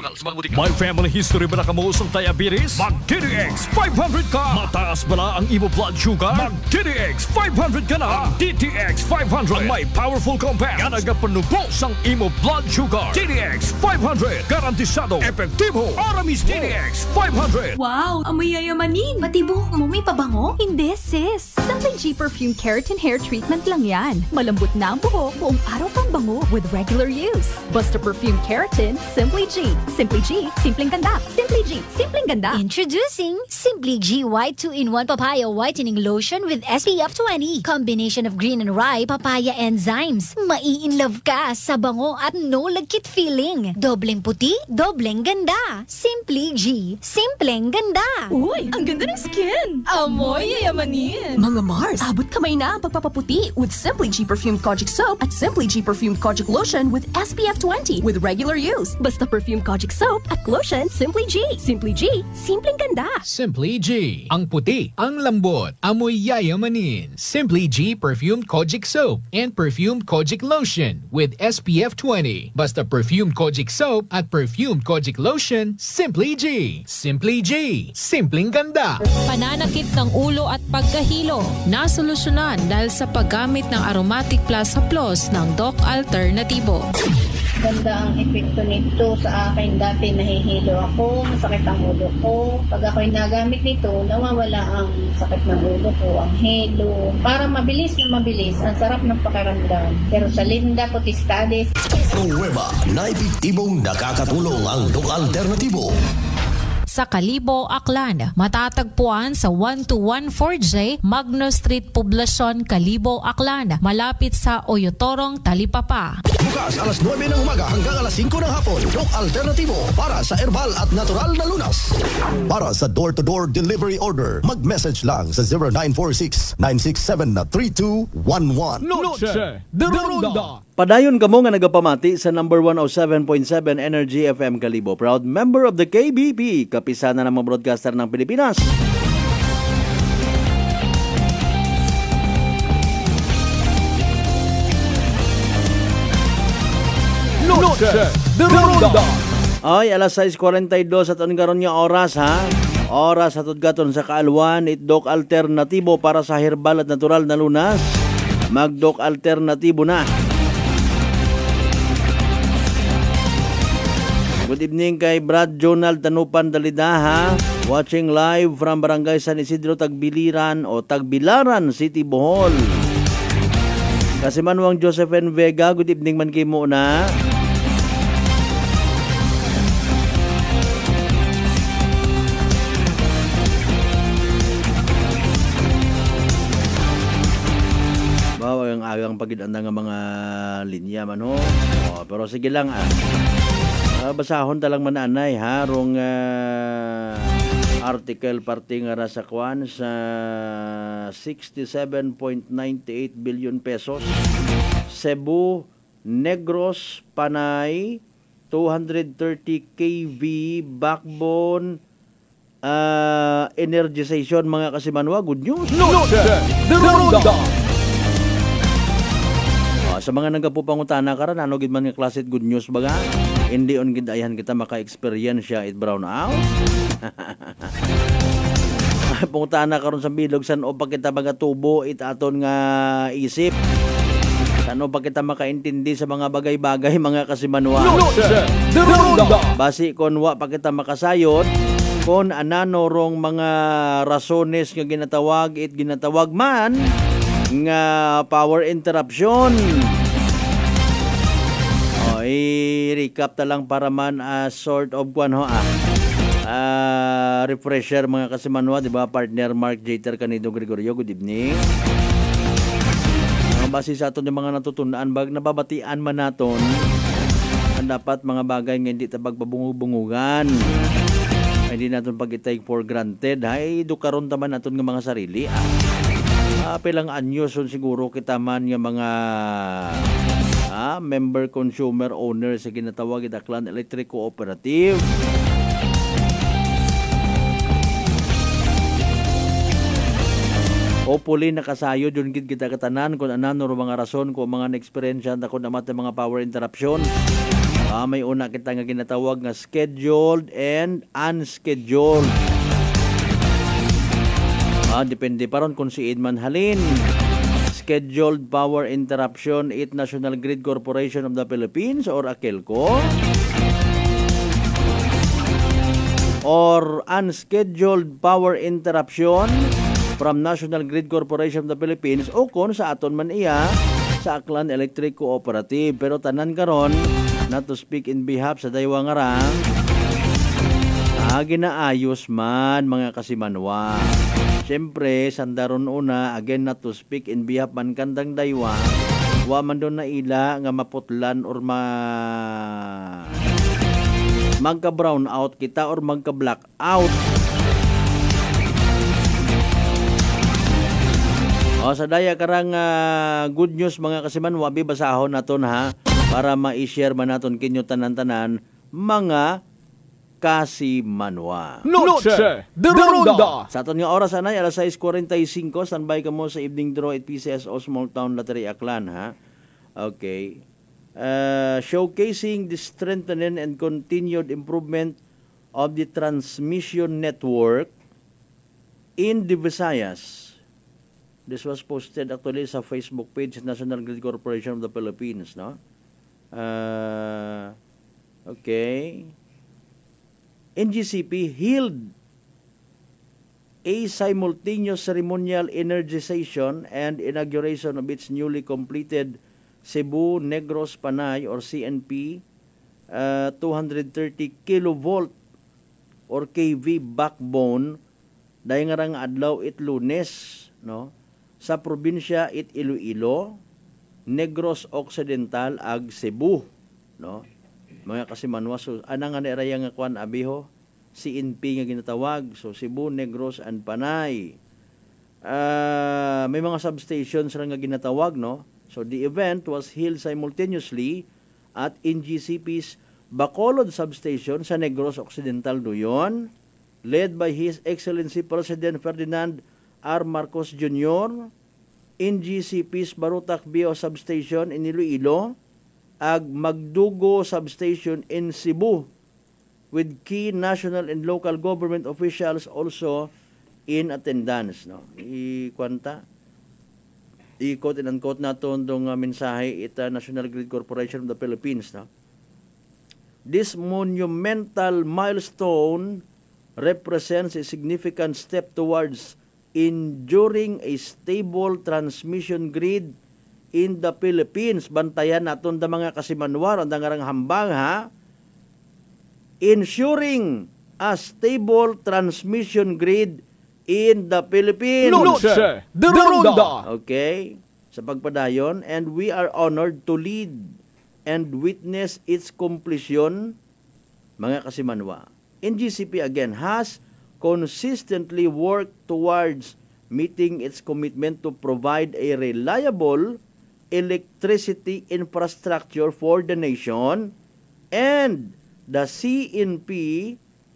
May family history ba na kamuusang diabetes? Mag DTX 500 ka. Mataas ba na ang imo blood sugar? Mag DTX 500 ka na. DTX 500 ang may powerful compound nga nagapanubos ang imo blood sugar. DTX 500 garantisado, epektibo, aramis. DTX 500. Wow, amoy yayamanin. Pati buhok mo may pabango? Hindi, sis. Simply G Perfume Keratin Hair Treatment lang yan. Malambot na ang buhok, buong araw pang bango with regular use. Basta Perfume Keratin, Simply G. Simply G, simpleng ganda. Simply G, simpleng ganda. Introducing Simply G White 2-in-1 Papaya Whitening Lotion with SPF 20. Combination of green and rye papaya enzymes. Mai-in-love ka sa bango at no lagkit feeling. Dobleng puti, dobleng ganda. Simply G, simpleng ganda. Uy, ang ganda ng skin. Amoy yayamanin. Mga Mars, abot kamay na ang pagpapaputi with Simply G Perfumed Kojic Soap at Simply G Perfumed Kojic Lotion with SPF 20 with regular use. Basta Perfumed Kojic Soap at Lotion Simply G. Simply G, simpleng ganda. Simply G. Ang puti, ang lambot, amoy yayamanin. Simply G Perfumed Kojic Soap and Perfumed Kojic Lotion with SPF 20. Basta Perfumed Kojic Soap at Perfumed Kojic Lotion, Simply G. Simply G, simpleng ganda. Pananakit ng ulo at pagkahilo, nasolusyonan dahil sa paggamit ng Aromatic Plus Plus ng Doc Alternatibo. Ganda ang epekto nito sa akin. Dati nahihilo ako, masakit ang ulo ko. Pag ako'y nagamit nito, nawawala ang sakit ng ulo ko, ang hilo. Para mabilis na mabilis, ang sarap ng pakiramdam. Pero sa Linda Potestades, pruweba na epektibong nakakatulong ang Doc Alternatibo. sa Kalibo, Aklan. Matatagpuan sa 1214J Magno Street, Poblacion, Kalibo, Aklan, malapit sa Oyotorong, Talipapa. Bukas alas 9 ng umaga hanggang alas 5 ng hapon. Doc Alternativo para sa herbal at natural na lunas. Para sa door-to-door delivery order, mag-message lang sa 0946-967-3211. Noche de Ronda. Padayon kamo nga nagapamati sa number 107.7 Energy FM Kalibo. Proud member of the KBP, kapisana ng mga broadcaster ng Pilipinas. Noche de Ronda. Ay, alas 6:42 at karon nga oras ha. Oras atod gaton sa kaalwan, Doc Alternatibo para sa herbal at natural na lunas. Mag-Doc Alternatibo na. Good evening kay Brad Jonald Tanupan Dalidaha, watching live from Barangay San Isidro, Tagbiliran o Tagbilaran City, Bohol. Kasi Manuang Josephine Vega, good evening man kay mo na. Bawa ang agang pagidanda nga mga linya man ho. Pero sige lang basahon talang mananay harong article parting nga sa kwan sa 67.98 billion pesos. Cebu Negros Panay 230 kV backbone energization mga kasimanwa. Good news. Noche de Ronda. Sa mga nagkapupangutana karan ano gid man nga klase good news baga? Hindi on gid ayan kita maka-experience it brown out. Pangutana karon sa bilog san o pa kita magatubo it aton nga isip. San o pa kita makaintindi sa mga bagay-bagay mga kasimanwa. Basi kon wa pa kita makasayod kon anano rong mga rasones nga ginatawag man nga power interruption. I-recap ta lang para man sort of refresher mga kasimanwa, di ba? Partner Mark Jeter Canido Gregorio, good evening. Base sa aton yung mga natutunan, nababatian man naton ang dapat mga bagay nga hindi tabag babungubungugan. Hindi naton pag-take for granted. Hay, dukaron taman naton ng mga sarili. Pilang anyos siguro kita man yung mga member consumer owner sa ginatawag Aklan Electric Cooperative. Hopefully nakasayo yun kita katanan kung anano mga rason kung mga na-experience ako naman mga power interruption. May una kita nga ginatawag nga scheduled and unscheduled. Depende pa ron kung si Edman halin. Scheduled power interruption, it National Grid Corporation of the Philippines or AKELCO. Or unscheduled power interruption from National Grid Corporation of the Philippines o kung sa aton man iya sa Aklan Electric Cooperative. Pero tanan karon, not to speak in behalf sa daywa nga rang, ginaayos man mga kasimanwa. Siyempre, sandaron una, again not to speak in behalf man kandang daywa, wa man doon na ila nga maputlan or magka-brown out kita or magka-black out. Sa daya karang good news mga kasimanwa, bibasahon naton ha, para ma-share man naton kinyo tanan-tanan mga kasimanwa. Noche de Ronda. Sa aton nga oras anay alas 6:45, standby ka mo sa evening draw at PCSO Small Town Lottery Aklan ha. Okay. Showcasing the strengthening and continued improvement of the transmission network in the Visayas. This was posted actually sa Facebook page National Grid Corporation of the Philippines, no? Okay. NGCP held a simultaneous ceremonial energization and inauguration of its newly completed Cebu Negros Panay or CNP 230 kilovolt or KV backbone dahil nga adlaw it Lunes, no? Sa probinsya it Iloilo, Negros Occidental ag Cebu, no? Mga kasimanwa, so anang nga niraya nga kwan abiho, CNP nga ginatawag, so Cebu, Negros and Panay. May mga substations lang nga ginatawag, no? So the event was held simultaneously at NGCP's Bacolod Substation sa Negros Occidental doon, led by His Excellency President Ferdinand R. Marcos Jr., NGCP's Barutak Bio Substation in Iloilo, ag Magdugo Substation in Cebu, with key national and local government officials also in attendance. No? I-quote and unquote natin itong mensahe ita National Grid Corporation of the Philippines. No? This monumental milestone represents a significant step towards enduring a stable transmission grid in the Philippines. Bantayan naton da mga kasimanwar, ang dangarang hambang ha. Ensuring a stable transmission grid in the Philippines. Noche de Ronda. Okay. Sa pagpadayon, and we are honored to lead and witness its completion, mga kasimanwa. NGCP again has consistently worked towards meeting its commitment to provide a reliable electricity infrastructure for the nation, and the CNP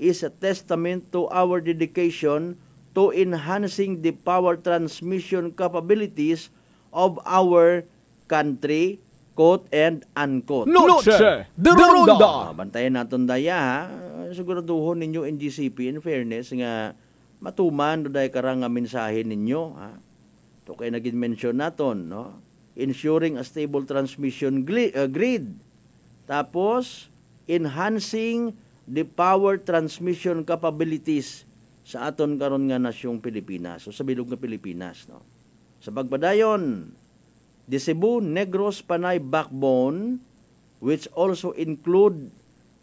is a testament to our dedication to enhancing the power transmission capabilities of our country, quote and unquote. Noche de Ronda. Bantayan natin daya ha. Siguraduhon ninyo NGCP in fairness nga matuman do day karang mensahe ninyo ha. To kay naging mention naton, no? Ensuring a stable transmission grid. Tapos enhancing the power transmission capabilities sa aton karon nga nasyong Pilipinas. So sa bilog nga Pilipinas, no? Sa pagpadayon, the Cebu Negros Panay backbone, which also include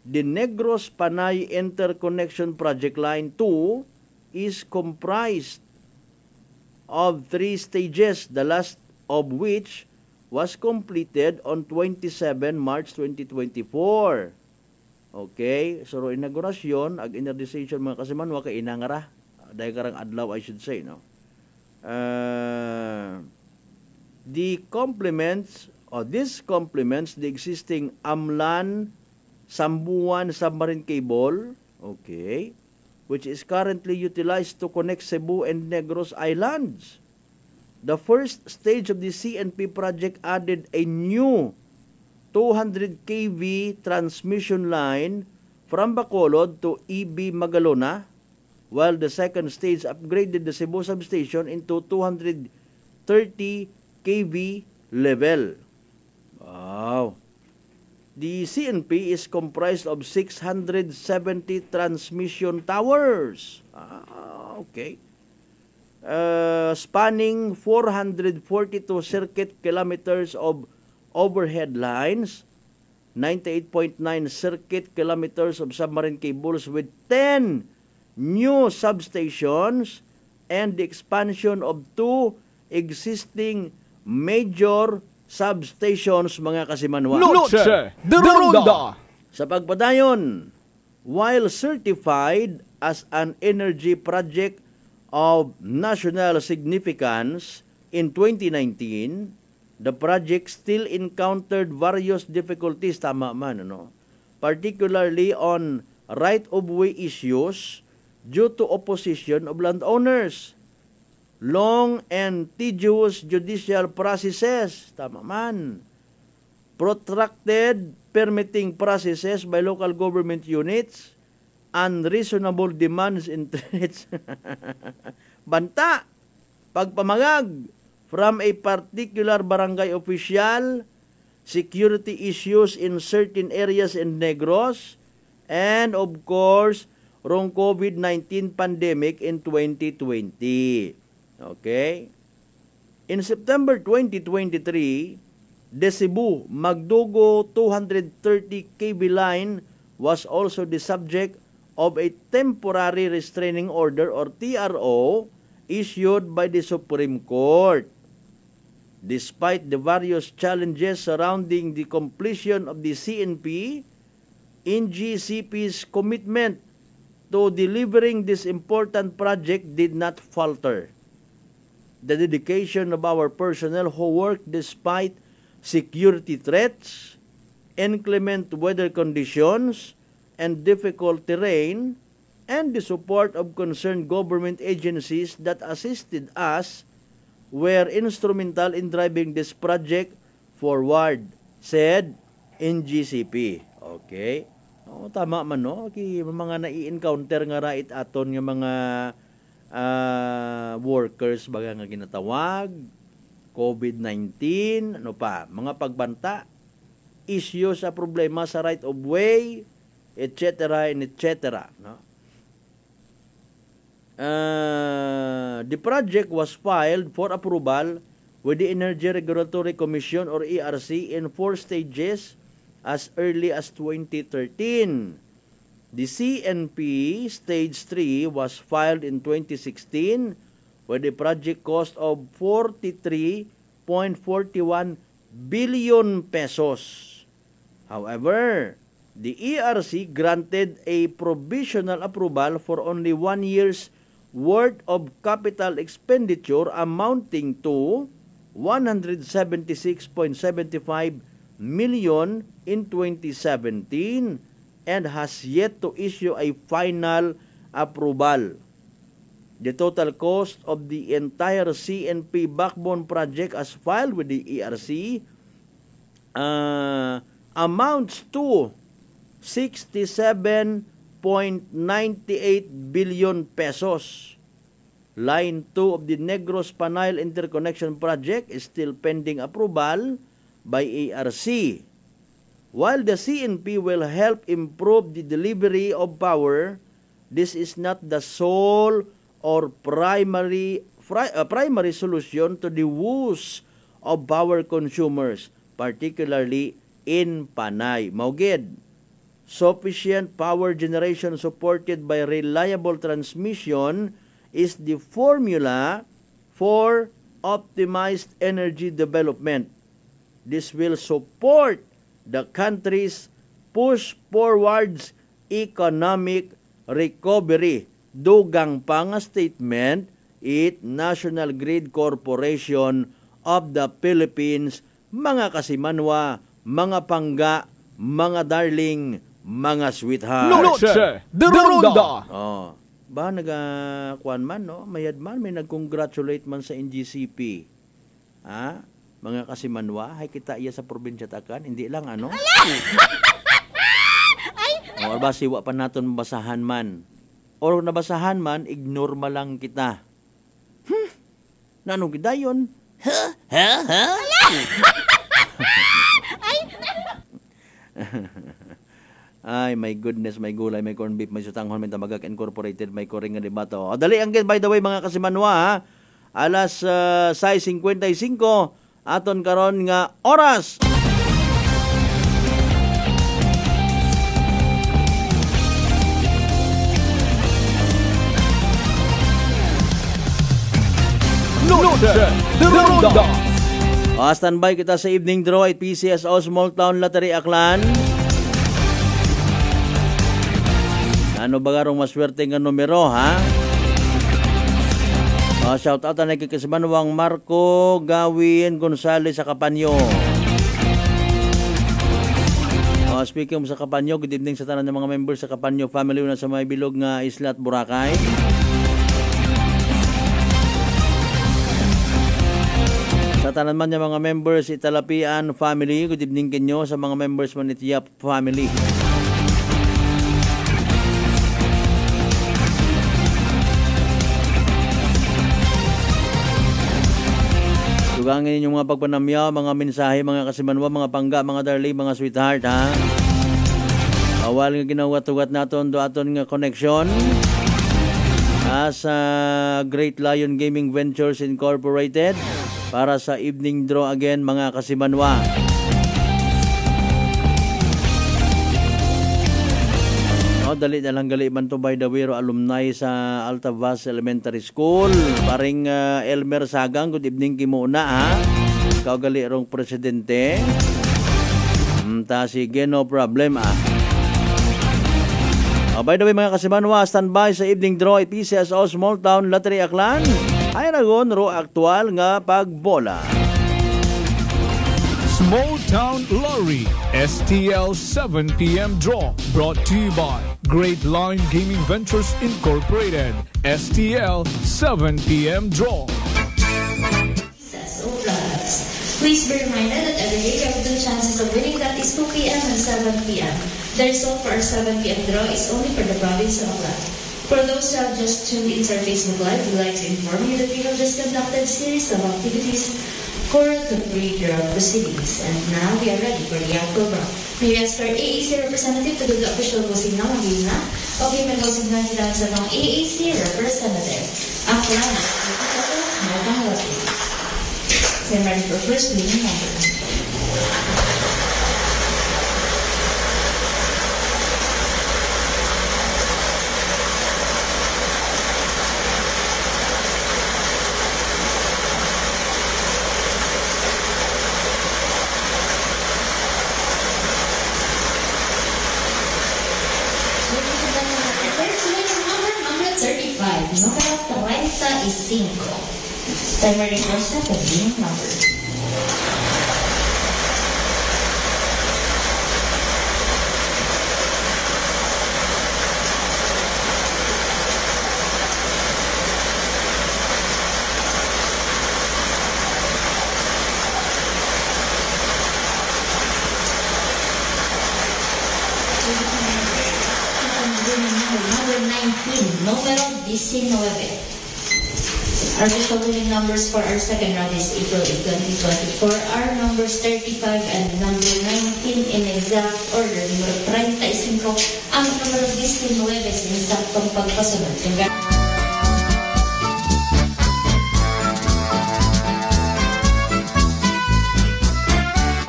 the Negros Panay Interconnection Project Line 2, is comprised of 3 stages, the last of which was completed on 27 March 2024. Okay, so inaugurasyon ag inauguration mga kasimanwa kay inangara dahil karang adlaw I should say, no. This complements the existing Amlan Sambuan submarine cable, okay, which is currently utilized to connect Cebu and Negros Islands. The first stage of the CNP project added a new 200 kV transmission line from Bacolod to EB Magalona, while the second stage upgraded the Cebu substation into 230 kV level. Wow. The CNP is comprised of 670 transmission towers. Okay. Spanning 442 circuit kilometers of overhead lines, 98.9 circuit kilometers of submarine cables with 10 new substations, and the expansion of 2 existing major substations, mga kasimanwa. Noche de Ronda. Sa pagpadayon, while certified as an energy project of national significance in 2019, the project still encountered various difficulties, tama man, no? Particularly on right-of-way issues due to opposition of landowners, long and tedious judicial processes, tama man, protracted permitting processes by local government units, unreasonable demands and threats, banta, pagpamangag from a particular barangay official, security issues in certain areas in Negros, and of course, wrong COVID-19 pandemic in 2020. Okay? In September 2023, the Cebu Magdugo 230 kV line was also the subject of a temporary restraining order or TRO issued by the Supreme Court. Despite the various challenges surrounding the completion of the CNP, NGCP's commitment to delivering this important project did not falter. The dedication of our personnel who worked despite security threats, inclement weather conditions, and difficult terrain, and the support of concerned government agencies that assisted us were instrumental in driving this project forward, said NGCP. Okay. Tama man, no? Mga nai-encounter nga rait aton nga mga workers baga nga ginatawag, COVID-19, ano pa, mga pagbanta, issue sa problema sa right of way, etc. and etc. No? The project was filed for approval with the Energy Regulatory Commission or ERC in 4 stages as early as 2013. The CNP Stage 3 was filed in 2016 with a project cost of 43.41 billion pesos. However, the ERC granted a provisional approval for only 1 year's worth of capital expenditure amounting to 176.75 million in 2017 and has yet to issue a final approval. The total cost of the entire CNP backbone project as filed with the ERC amounts to 67.98 billion pesos. Line 2 of the Negros Panayl Interconnection Project is still pending approval by ERC. While the CNP will help improve the delivery of power, this is not the sole or primary solution to the woes of power consumers, particularly in Panay. Maugid, sufficient power generation supported by reliable transmission is the formula for optimized energy development. This will support the country's push forwards economic recovery. Dugang pang statement it National Grid Corporation of the Philippines, mga kasimanwa, mga pangga, mga darling, mga sweetheart. Noche de Ronda. Oh, ba nagakuan man, no? Mayad man, may nag-congratulate man sa NGCP. Ha? Mga kasimanwa, hay kita iya sa probinsya takan, hindi lang ano? O ba siwa pa naton mabasahan man. Or nabasahan man, ignore ma lang kita. Nanong gidayon? Ha? Ay, my goodness, may gulay, may corned beef, may sutanghon, may tabagak incorporated, may koring nga debato. O, dali ang by the way, mga kasimanwa, ha? Alas 6:55, aton karon nga oras. Noche de Ronda. Standby kita sa evening draw at PCSO Small Town Lottery Aklan. Ano ba garong maswerte nga numero, ha? Shout out na kikisimanwang Marco Gawin Gonzales sa Kapanyo. Speaking sa Kapanyo, good evening sa tanan ng mga members sa Kapanyo family na sa may bilog nga Isla at Boracay. Sa tanan man ng mga members sa Talapian family, good evening kanyo sa mga members man ni Tiap family. Tugangin ninyong mga pagpanamyaw, mga mensahe, mga kasimanwa, mga pangga, mga darling, mga sweetheart, ha? Awal nga ginawat-ugat naton do aton nga connection sa Great Lion Gaming Ventures Incorporated para sa evening draw again, mga kasimanwa. No, dali na lang gali man to by the way ro alumni sa Altavas Elementary School. Paring Elmer Sagang, good evening kimuna ha. Ikaw gali rong presidente. Ta sige, no problem by the way mga kasimanwa, standby sa evening draw PCSO Small Town Lottery Aklan. Ay nagon ro aktual nga pagbola. Small Town Lottery STL 7 p.m. draw brought to you by Great Line Gaming Ventures Incorporated. STL 7 p.m. draw. Please be reminded that every day you have 2 chances of winning, that is 2 p.m. and 7 p.m. The result for our 7 p.m. draw is only for the province of Aklan. For those who have just tuned into our Facebook Live, we'd like to inform you that we have just conducted a series of activities for the pre-draw proceedings. And now we are ready for the actual draw. May we ask our AAC representative to do the official signal ng Gina. Okay, may signal nila sa mga AAC representative. Aklan, we're ready for first winning number. Número 35. Timer ready for second winning number. Number 19, número 19. Our official winning numbers for our second round is April 8, 2024. Our numbers 35 and number 19 in exact order. Numero 35 ang numero 19 sa insaktong pagpasunod.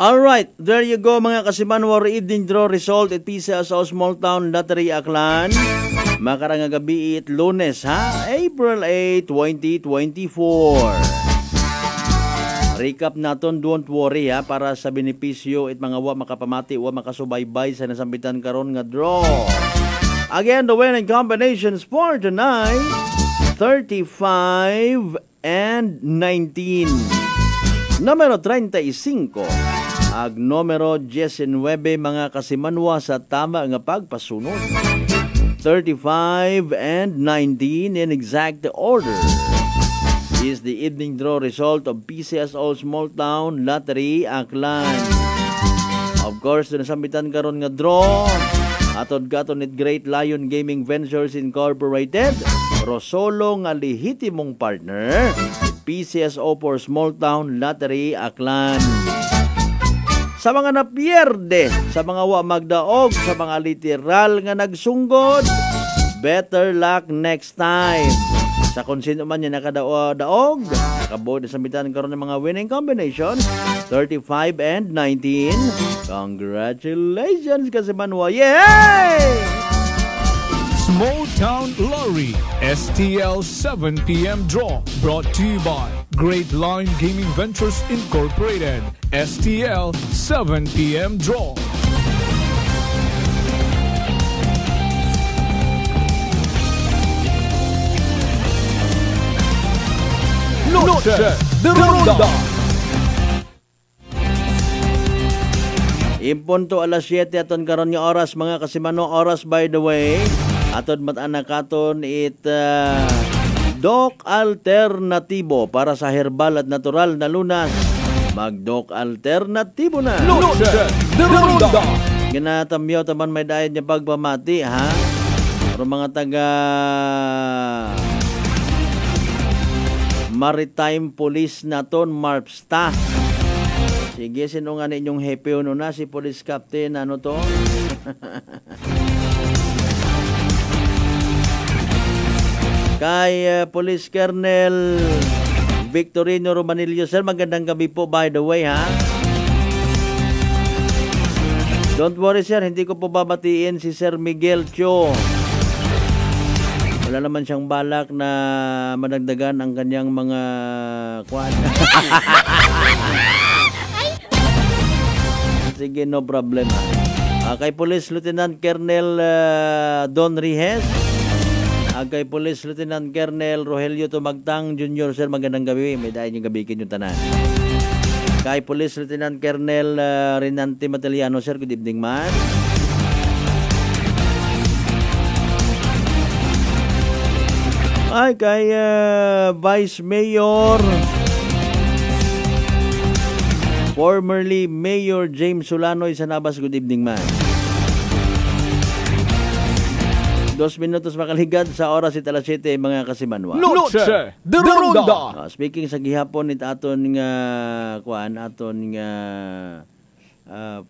Alright, there you go mga kasimanwa, evening draw result at PCSO Small Town Lottery Aklan. Makarang gabi it Lunes ha, April 8, 2024. Recap naton, don't worry ha, para sa benepisyo at mga wa makapamati wa makasubaybay sa nasambitan karon nga draw. Again, the winning combinations for tonight, 35 and 19. Numero 35 ag numero 19 mga kasimanwa sa tama nga pagpasunod. 35 and 19 in exact order is the evening draw result of PCSO Small Town Lottery Aklan. Of course, nasambitan karon nga draw atod gaton it Great Lion Gaming Ventures Incorporated, Rosolo nga lehitimong partner PCSO for Small Town Lottery Aklan. Sa mga napierde, sa mga wa magdaog, sa mga literal nga nagsunggod, better luck next time. Sa kung sino man yan nakadaog, nakaboard na sambitan karon ng mga winning combination, 35 and 19. Congratulations kasimanwa! Yay! Small Town Lottery STL 7 p.m. draw brought to you by Great Line Gaming Ventures Incorporated. STL 7 p.m. draw. Noche de Ronda. Impunto alas 7 aton karon nga oras mga kasimano, oras by the way. Atod matanakaton it Doc Alternatibo para sa herbal at natural na lunas. Mag-Doc Alternatibo na. Noche de Ronda. Ginatamyo taman may dayon niya pagpamati ha. Pero mga taga Maritime Police naton Marpsta. Sige, sino nga ninyong hepe uno na si Police Captain ano to? Kay Police Colonel Victorino Romanillo. Sir, magandang gabi po by the way ha. Don't worry sir, hindi ko po babatiin si Sir Miguel Cho. Wala naman siyang balak na madagdagan ang kanyang mga kwan. Sige, no problem. Kay Police Lieutenant Colonel Don Rihes. Kay Police Lieutenant Colonel Rogelio Tumagtang Jr. Sir, magandang gabi. May dahil yung gabikin yung tanan. Kay Police Lieutenant Colonel Renante Mataliano Sir, good evening man. Ay, kay Vice Mayor, formerly Mayor James Solano Isanabas, good evening man. 2 minutos makaligad sa oras it alas 7 mga kasimanwa. Noche de Ronda. Speaking sa gihapon it aton nga kuan aton nga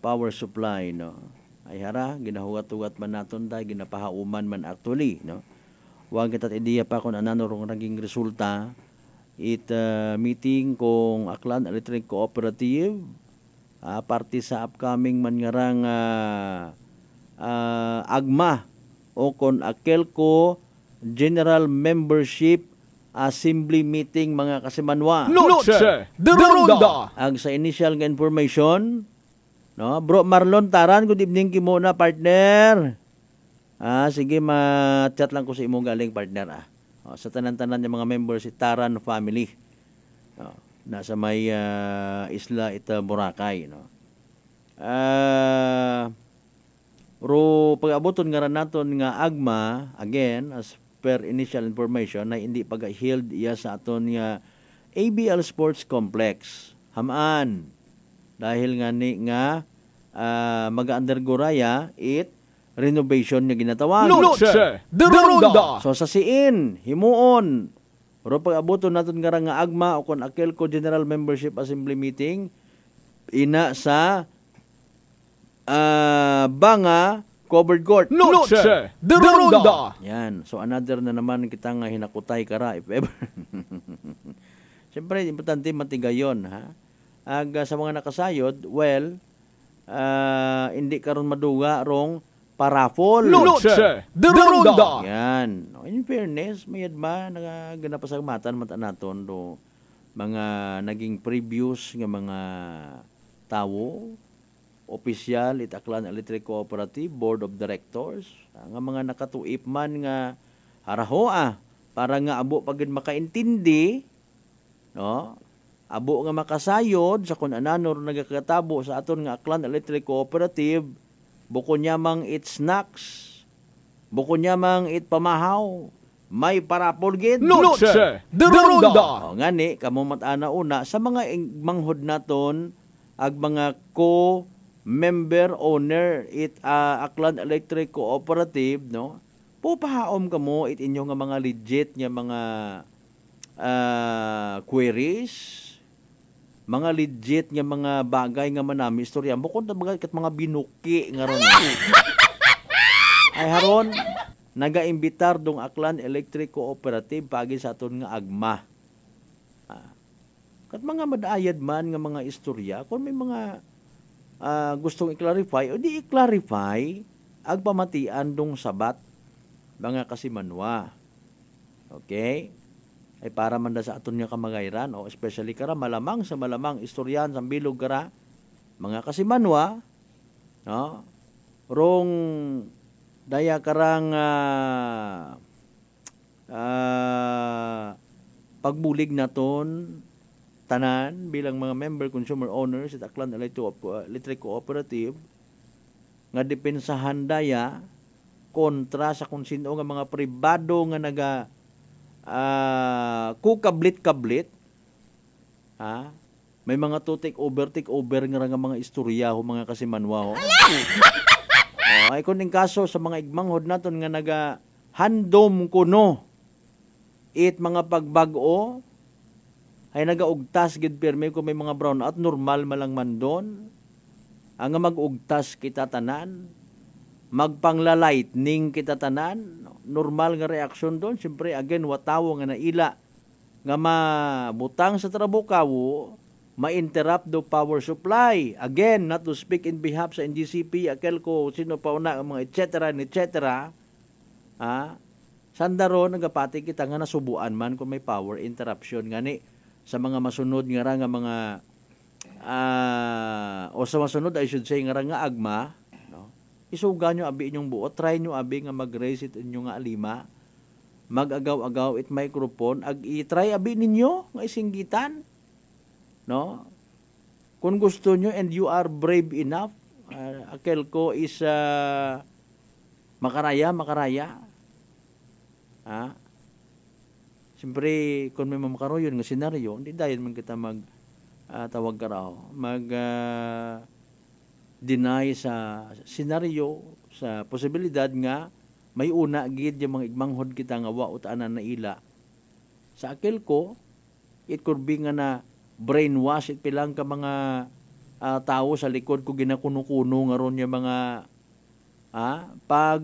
power supply no. Ay hara ginahugat-hugat man naton tay ginapahauman man actually no. Wag kita ideya pa kung ano rong naging resulta it meeting kung Aklan Electric Cooperative parte sa upcoming man ngarang agma o kon Akelco General Membership Assembly Meeting mga kasimanwa. Noche de Ronda. Ang sa initial nga information, no, Bro Marlon Taran, good evening kimo na partner. Sige ma-chat lang ko sa imo galing partner sa tanan-tanan ng mga members si Taran family. Nasa may isla ita Boracay no. Ro pag-abuton nga naton nga agma again as per initial information na hindi pag-healed iya sa aton nga ABL Sports Complex hamaan dahil nga ni nga mag-undergo raya it renovation nga ginatawag. Noche de Ronda. So sa siin himuon ro pag-abuton naton nga agma o kon Akelco General Membership Assembly Meeting ina sa Banga Covered Court. Noche de Ronda. Yan. So another na naman kita nga hinakutay kara if ever. Siyempre, importante matigayon ha. Sa mga nakasayod, well, hindi karon maduga rong parafol. Noche de Ronda. Yan. In fairness, mayad ba naganapasamatan mata naton do mga naging previous nga mga tawo opisyal it Aklan Electric Cooperative Board of Directors nga mga nakatuip man nga harahoa para nga abo pagid makaintindi no abo nga makasayod sa kun anano nagakatabo sa aton nga Aklan Electric Cooperative buko nyamang it snacks buko nyamang it pamahaw may parapol gid. Noche de Ronda. Ngani kamo mat-ana una sa mga manghod naton ag mga member owner it Aklan Electric Cooperative no pupahaom kamo it inyo nga mga legit nga mga queries mga legit nga mga bagay nga manami istorya bukod na mga binuki nga ron ay haron naga-imbitar dong Aklan Electric Cooperative pagi sa aton nga agma kat mga madaayad man nga mga istorya kung may mga gustong i-clarify o di i-clarify agpamatian dong sabat mga kasimanwa. Okay? Ay para man da sa aton nga kamagayran o especially kara malamang sa malamang istoryan sa bilog kara mga kasimanwa no? Rong daya karang pagbulig naton tanan bilang mga member consumer owners sa Aklan Electric Cooperative nga depensahan daya kontra sa kung sino nga mga pribado nga naga kukablit-kablit may mga to take over nga mga istorya ho mga kasimanwa ho ay kung kaso sa mga igmanghod naton nga naga handom kuno it mga pagbago ay nagaugtas gid pirmi kung may mga brownout normal malang man doon ang mag-ugtas kita tanan magpangla-lightning kita tanan normal nga reaksyon doon siyempre again watawo nga naila nga mabutang sa trabukawo ma-interrupt do power supply. Again, not to speak in behalf sa NGCP, Akelco, sino pa una, mga etc. Sandaro, nagapati kita nga nasubuan man kung may power interruption. Ngani, sa mga masunod nga nga mga, o sa masunod, I should say, nga agma, no? Isuga nyo abi inyong buo, try nyo abi nga mag-raise it inyo nga alima, mag-agaw-agaw it microphone, i-try abi ninyo nga isinggitan. No? Kung gusto nyo and you are brave enough, Akelco is makaraya. Siyempre, kung may mamakaro yun nga senaryo, hindi dahil man kita tawag ka raw, deny sa senaryo, sa posibilidad nga may una gid yung mga igmanghod kita nga wa utanan na ila. Sa Akelco, it could be nga na brainwash it pilang ka mga tao sa likod ko ginakuno-kuno nga ron yung mga pag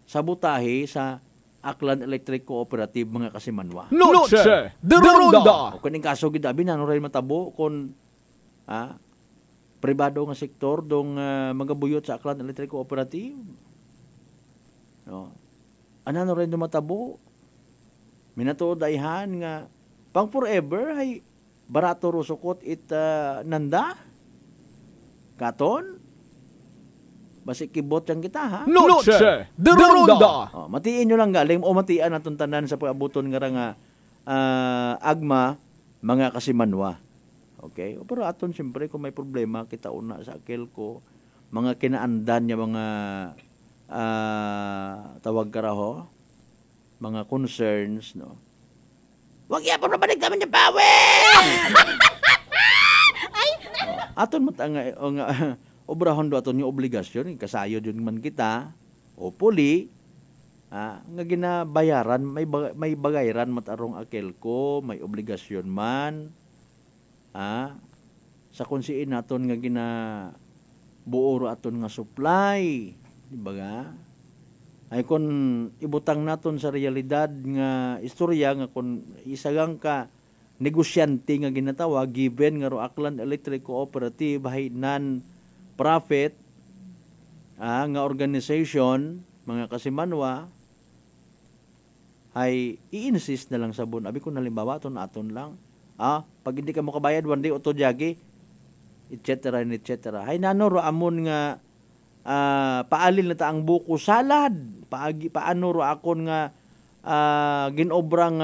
sabotahe sa Aklan Electric Cooperative mga kasimanwa. Noche de Ronda. Kung kaso gidabi na ray matabo kung pribado nga sektor dong magabuyot sa Aklan Electric Cooperative. No. Ano rin matabo? Minato dayhan nga pang forever ay barato rusukot it nanda katon basi kibot yang kita ha. Noche de Ronda. Matiin nyo lang galing o matian atong tanan sa pag-abuton nga agma mga kasimanwa. Okay? Pero aton siyempre kung may problema kita una sa Akelco, mga kinaandan niya mga tawag karaho, mga concerns, no. Wag yapon mabalik naman yung power! Aton mo nga obrahon do aton yung obligasyon, kasayo yun man kita, o puli, nga ginabayaran, may bagayran matarong Akelco, may obligasyon man, sa kunsiin naton nga buoro aton nga supply, di ba nga? Ay kung ibutang naton sa realidad nga istorya nga kung isagang ka negosyante nga ginatawag given nga ro Aklan Electric Cooperative hay non-profit nga organization mga kasimanwa ay i-insist na lang sa bun. Abi ko nalimbawa aton lang. Pag hindi ka mo kabayad one day auto jagi etc. Hay nano ro amon nga paalil na ta ang buko salad paano ro akon nga ginobrang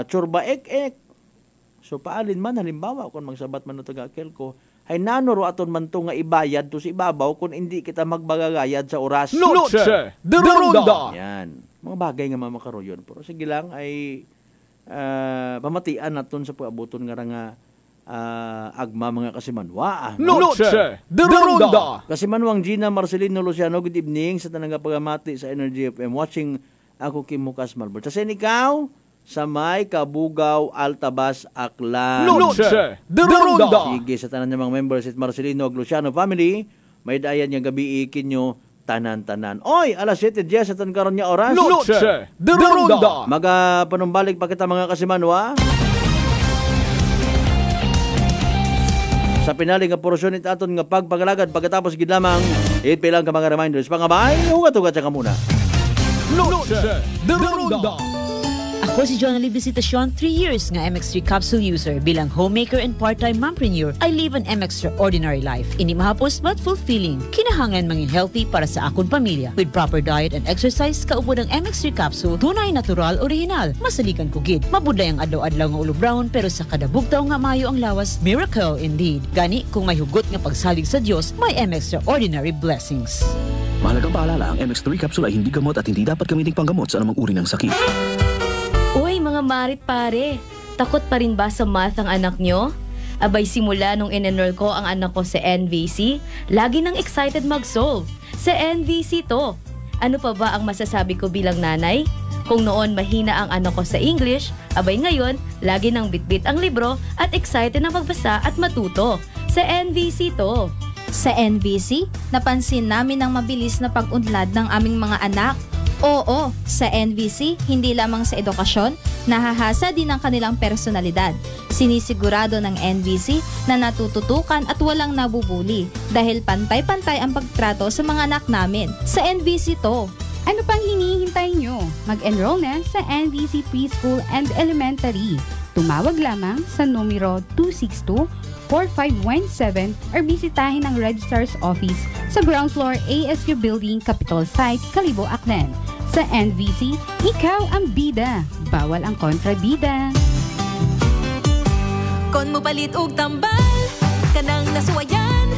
tsurba ek so paalin man halimbawa kung magsabat man taga Akelco hay nano ro aton man to nga ibayad to sa ibabaw kung hindi kita magbagagayad sa oras. Noche de Ronda. Yan mga bagay nga mamakaro yun pero sige lang ay pamatian naton sa pag-abuton nga agma mga kasimanwa. Noche de Ronda. Kasimanwang Gina Marcelino Luciano, good evening sa tanang pagamati sa Energy FM. Watching ako Kim Mukas Malbert. Sa ikaw sa may Kabugaw, Altabas, Aklan. Noche de Ronda. Sige sa tanan ng mga members at Marcelino Luciano family, may dayan yung gabi ikin nyo tanan-tanan. Oy, alas 7:10 sa tankaron niya oras. Noche de Ronda. Panumbalik pa kita mga kasimanwa. Sa pinaling nga porsyon ito aton nga pagpagalagad pagkatapos gid lamang ipilang ka mga reminders. Pangabay, hugat-hugat siya ka muna. Noche de Ronda. Ako si Jonalyn Visitacion, 3 years nga MX3 capsule user. Bilang homemaker and part-time mompreneur, I live an extraordinary life. Hindi mahapos but fulfilling. Kinahangan mangin healthy para sa akong pamilya. With proper diet and exercise, kaupod ang MX3 capsule, tunay, natural, original. Masalikan ko gid. Mabudlay ang adlaw-adlaw nga ulo brown, pero sa kada bugtaw nga mayo ang lawas, miracle indeed. Gani, kung may hugot nga pagsalig sa Diyos, may extraordinary blessings. Mahalagang paalala, ang MX3 capsule ay hindi gamot at hindi dapat gamiting panggamot sa anumang uri ng sakit. Uy, mga marit pare, takot pa rin ba sa math ang anak nyo? Abay simula nung in-enroll ko ang anak ko sa NVC, lagi nang excited mag-solve. Sa NVC to. Ano pa ba ang masasabi ko bilang nanay? Kung noon mahina ang anak ko sa English, abay ngayon, lagi nang bitbit ang libro at excited na magbasa at matuto. Sa NVC to. Sa NVC, napansin namin ang mabilis na pag-unlad ng aming mga anak. Oo, sa NVC, hindi lamang sa edukasyon, nahahasa din ang kanilang personalidad. Sinisigurado ng NVC na natututukan at walang nabubuli dahil pantay-pantay ang pagtrato sa mga anak namin. Sa NVC to. Ano pang hinihintay nyo? Mag-enroll na sa NVC Preschool and Elementary. Tumawag lamang sa numero 262-4517 or bisitahin ang Registrar's Office sa ground floor ASU Building, Capitol Site, Kalibo, Aklan. Sa NVC, ikaw ang bida. Bawal ang kontrabida. Kon mo palit og tambal, kanang nasuwayan,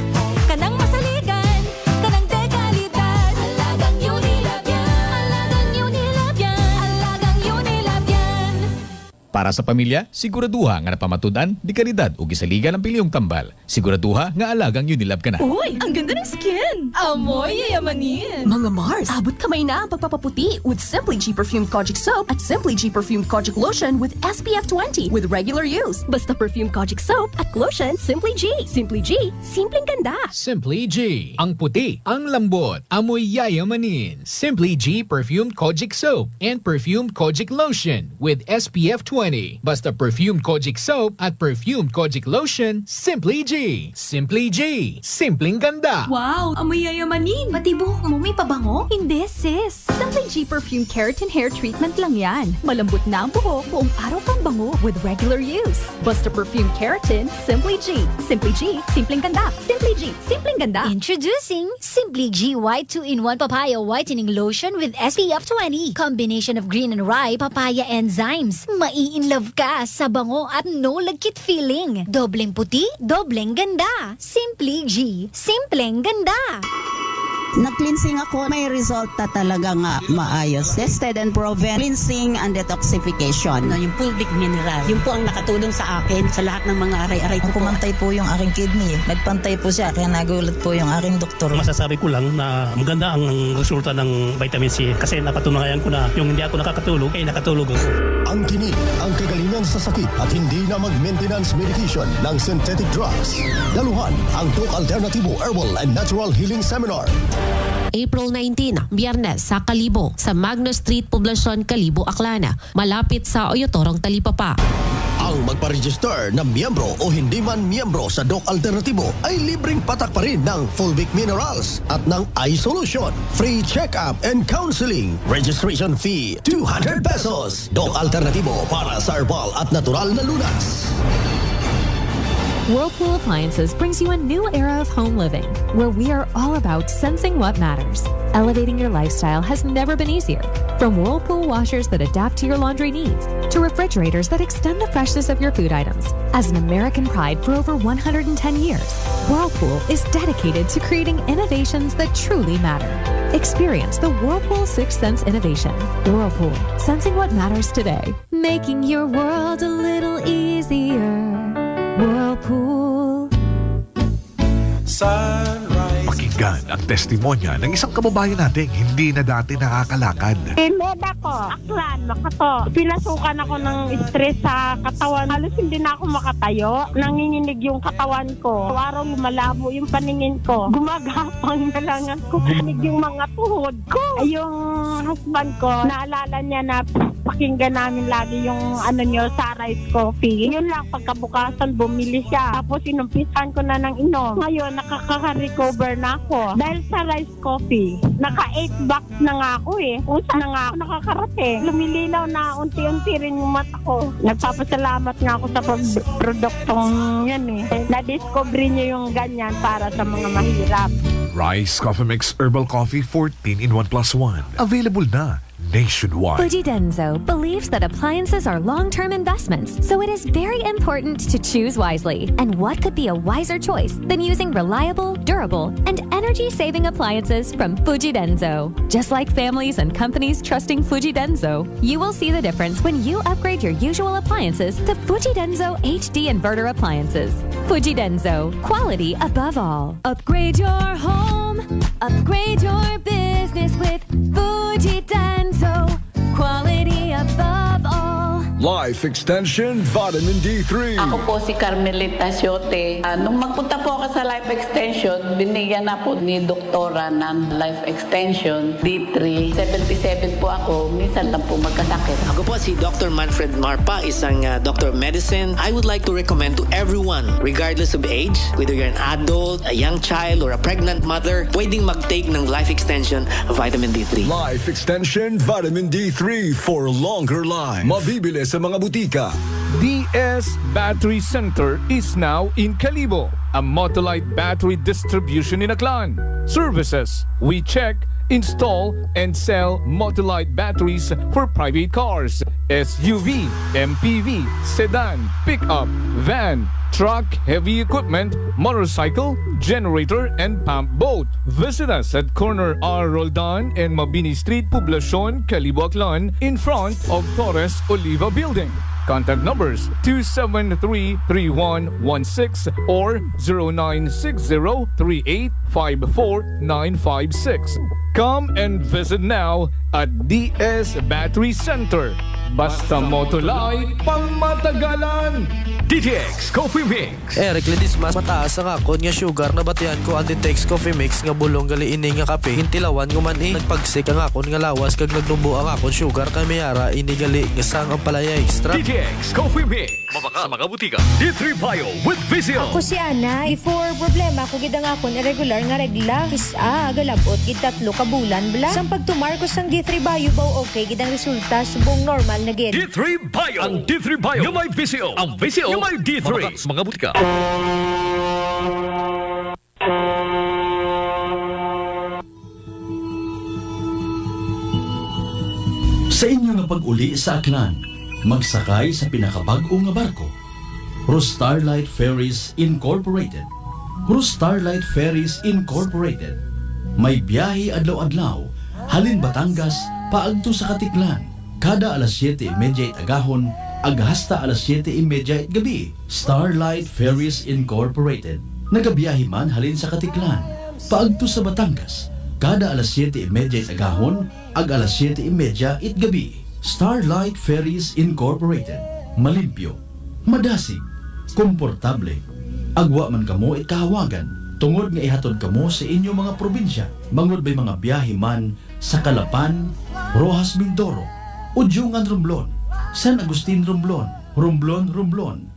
kanang masaligan, kanang dekalidad. Alagang Unilab yan, alagang Unilab yan, alagang Unilab yan. Para sa pamilya, siguraduha nga napamatudan, di kalidad o gisaligan ang piliyong tambal. Siguraduha nga alagang Unilab ka na. Uy, ang ganda ng skin! Amoy yayamanin! Mga Mars, abot kamay na ang pagpapaputi with Simply G Perfumed Kojic Soap at Simply G Perfumed Kojic Lotion with SPF 20 with regular use. Basta Perfumed Kojic Soap at Lotion, Simply G. Simply G, simpleng ganda. Simply G. Ang puti, ang lambot, amoy yayamanin. Simply G Perfumed Kojic Soap and Perfumed Kojic Lotion with SPF 20. Basta Perfumed Kojic Soap at Perfumed Kojic Lotion, Simply G. Simply G. Simpleng ganda. Wow, amoy yayamanin. Pati buhok mo may pabango? Hindi, sis. Simply G Perfumed Keratin Hair Treatment lang yan. Malambot na ang buhok, buong araw pang bango with regular use. Basta Perfumed Keratin, Simply G. Simply G, simpleng ganda. Simply G, simpleng ganda. Introducing Simply G White 2-in-1 Papaya Whitening Lotion with SPF 20. Combination of green and rye papaya enzymes. Mai-in-love ka sa bango at no lagkit feeling. Dobleng puti, dobleng ganda. Simply G, simpleng ganda. Nag-cleansing ako, may resulta talaga nga maayos. Tested and proven, cleansing and detoxification. Yung fulvic mineral, yun po ang nakatulong sa akin sa lahat ng mga aray-aray. Pumantay po yung aking kidney. Nagpantay po siya, kaya nagulat po yung aking doktor. Masasabi ko lang na maganda ang resulta ng vitamin C kasi napatunayan ko na yung hindi ako nakakatulog, ay nakatulog ako. Ang tinig, ang kagalingan sa sakit at hindi na mag-maintenance medication ng synthetic drugs. Daluhan ang Tok Alternatibo Herbal and Natural Healing Seminar. April 19, Biyernes sa Kalibo, sa Magno Street, Poblacion, Kalibo, Aklana, malapit sa Oyotorong, Talipapa. Ang magpa-register na miyembro o hindi man miyembro sa Doc Alternatibo ay libreng patak pa rin ng Fulvic Minerals at ng iSolution. Free check-up and counseling. Registration fee, 200 pesos. Doc Alternatibo para sa herbal at natural na lunas. Whirlpool Appliances brings you a new era of home living, where we are all about sensing what matters. Elevating your lifestyle has never been easier. From Whirlpool washers that adapt to your laundry needs, to refrigerators that extend the freshness of your food items. As an American pride for over 110 years, Whirlpool is dedicated to creating innovations that truly matter. Experience the Whirlpool Sixth Sense innovation. Whirlpool, sensing what matters today. Making your world a little easier. Whirlpool. Pakinggan ang testimonya ng isang kababayan nating hindi na dati nakakalakad. Med ako, Aklan, Makato. Pinasukan ako ng stress sa katawan. Halos hindi na ako makatayo. Nanginginig yung katawan ko. Araw lumalabo yung paningin ko. Gumagapang na lang ako. Nanginig yung mga tuhod ko. Yung husband ko, naalala niya na pakinggan namin lagi yung sa rice coffee. Yun lang, pagkabukasan bumili siya. Tapos inumpisan ko na ng inom. Ngayon, nakaka-recover na ako. Dahil sa rice coffee, naka 8 bucks na nga ako Usa na nga ako nakakarating. Lumilinaw na unti-unti rin yung mata ko. Nagpapasalamat nga ako sa produktong yan Na-discover niyo yung ganyan para sa mga mahirap. Rice Coffee Mix Herbal Coffee 14 in 1+1. Available na nationwide. Fuji Denso believes that appliances are long-term investments, so it is very important to choose wisely. And what could be a wiser choice than using reliable, durable, and energy-saving appliances from Fuji Denso? Just like families and companies trusting Fuji Denso, you will see the difference when you upgrade your usual appliances to Fuji Denso HD Inverter appliances. Fuji Denso, quality above all. Upgrade your home, upgrade your business with Fuji Denso. Quality above all. Life Extension Vitamin D3. Ako po si Carmelita Siote. Nung magpunta po ako sa Life Extension, binigyan na po ni doktora ng Life Extension D3. 77 po ako, minsan lang po magkasakit. Ako po si Dr. Manfred Marpa, isang Doctor of Medicine. I would like to recommend to everyone, regardless of age, whether you're an adult, a young child, or a pregnant mother, pwedeng mag-take ng Life Extension Vitamin D3. Life Extension Vitamin D3 for longer life. Mabibili sa mga butika. DS Battery Center is now in Calibo, a Motolite battery distribution in Aklan. Services: we check, install, and sell Motolite batteries for private cars, SUV, MPV, sedan, pickup, van, truck, heavy equipment, motorcycle, generator, and pump boat. Visit us at corner R. Roldan and Mabini Street, Poblacion, Calibo, Aklan, in front of Torres Oliva Building. Contact numbers 273-3116 or 0960-3854-956. Come and visit now at DS Battery Center. Basta Motolite, pangmatagalan! DTX Coffee Mix. Eric Lidis mas mataas ang akon nga sugar na batian ko ang DTX Coffee Mix nga bulong gali ini nga kape. Hintilawan ko man nagpagsik ang akon nga lawas kag nagnubo ang akon sugar kay mayara ini gali nga sang ang palaya extra. DTX Coffee Mix. Mabaka sa mga butika. D3 Bio with Vizio. Ako si Ana. Before problema ko gid ang akon irregular nga regla. Kisa galabot gid 3 ka bulan bla. Sang pagtumar ko sang D3 Bio baw okay gid ang resulta subong normal na gid. D3 Bio. Ang D3 Bio yung may Vizio. Ang Vizio yung may D3. Mabaka sa mga butika. Sa inyo nga pag-uli sa Aklan, magsakay sa pinakabag-o nga barko. Starlight Ferries Incorporated. Starlight Ferries Incorporated. May biyahe adlaw-adlaw, halin Batangas, paagto sa Katiklan. Kada alas 7:30 agahon, hasta alas 7:30 gabi. Starlight Ferries Incorporated. Nagabiyahe man halin sa Katiklan, paagto sa Batangas. Kada alas 7:30 agahon, alas 7:30 gabi. Starlight Ferries Incorporated. Malimpyo, madasig, komportable. Agwa man kamo kahawagan, tungod nga ihatod kamo sa inyo mga probinsya. Mangod bay mga biyahe man sa Calapan, Rojas Mindoro, Udyungan Romblon, San Agustin Romblon, Romblon,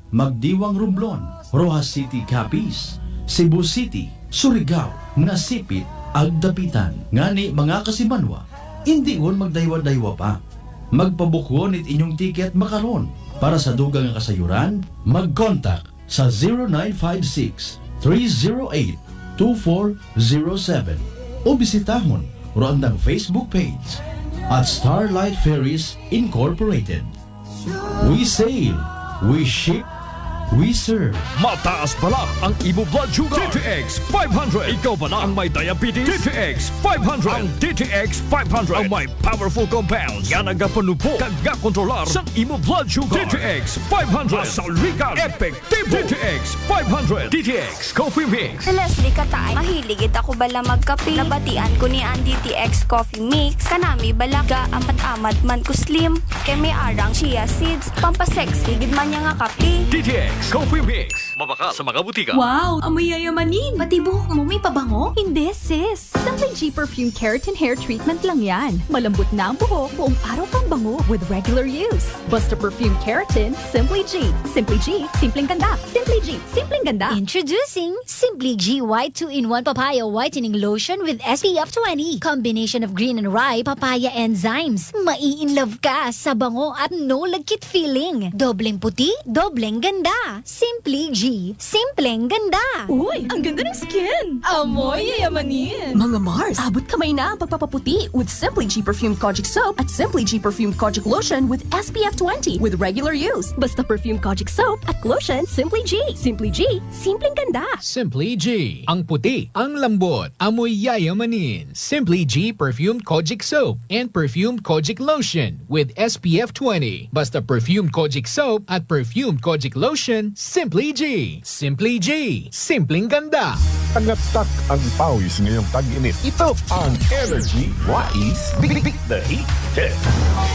Magdiwang Romblon, Rojas City Capiz, Cebu City, Surigao, Nasipit, Agdapitan. Ngani mga kasimanwa, hindi on magdaywa-daywa pa. Magpabukwon it inyong tiket makaron. Para sa dugang nga kasayuran, mag-contact sa 0956-308-2407 o bisitahon roandang Facebook page at Starlight Ferries Incorporated. We sail, we ship, we serve. Mataas pala ang imo blood sugar. DTX 500. Ikaw ba na ang may diabetes? DTX 500. Ang DTX 500 ang may powerful compounds yan nagapanupo kag kontrolar sa imo blood sugar. DTX 500. Masalikan, epektibo. DTX 500. DTX Coffee Mix. Leslie Katay, mahiligid ako bala magkape. Nabatian ko ni ang DTX Coffee Mix. Kanami bala ga amat-amat man ko slim. Kay may arang chia seeds. Pampasexy gid man niya nga kape. DTX Coffee Mix. Mabaka sa mga butika. Wow! Amoy yayamanin! Pati buhok mo may pabango? Hindi, sis! Simply G Perfume Keratin Hair Treatment lang yan. Malambot na ang buhok, buong araw kang bango with regular use. Basta Perfume Keratin, Simply G. Simply G, simpleng ganda. Simply G, simpleng ganda. Introducing Simply G White 2-in-1 Papaya Whitening Lotion with SPF 20. Combination of green and rye papaya enzymes. Mai-in-love ka sa bango at no lagkit feeling. Dobleng puti, dobleng ganda. Simply G, simpleng ganda. Uy, ang ganda ng skin! Amoy yayamanin! Mga Mars, abot kamay na ang pagpapaputi with Simply G Perfumed Kojic Soap at Simply G Perfumed Kojic Lotion with SPF 20 with regular use. Basta Perfumed Kojic Soap at Lotion, Simply G. Simply G, simpleng ganda. Simply G, ang puti, ang lambot, amoy yayamanin. Simply G Perfumed Kojic Soap and Perfumed Kojic Lotion with SPF 20. Basta Perfumed Kojic Soap at Perfumed Kojic Lotion, Simply G. Simply G, simpleng ganda. Tagatak ang pawis ngayong tag-init. Ito ang Energy Wise Big the Heat. protected.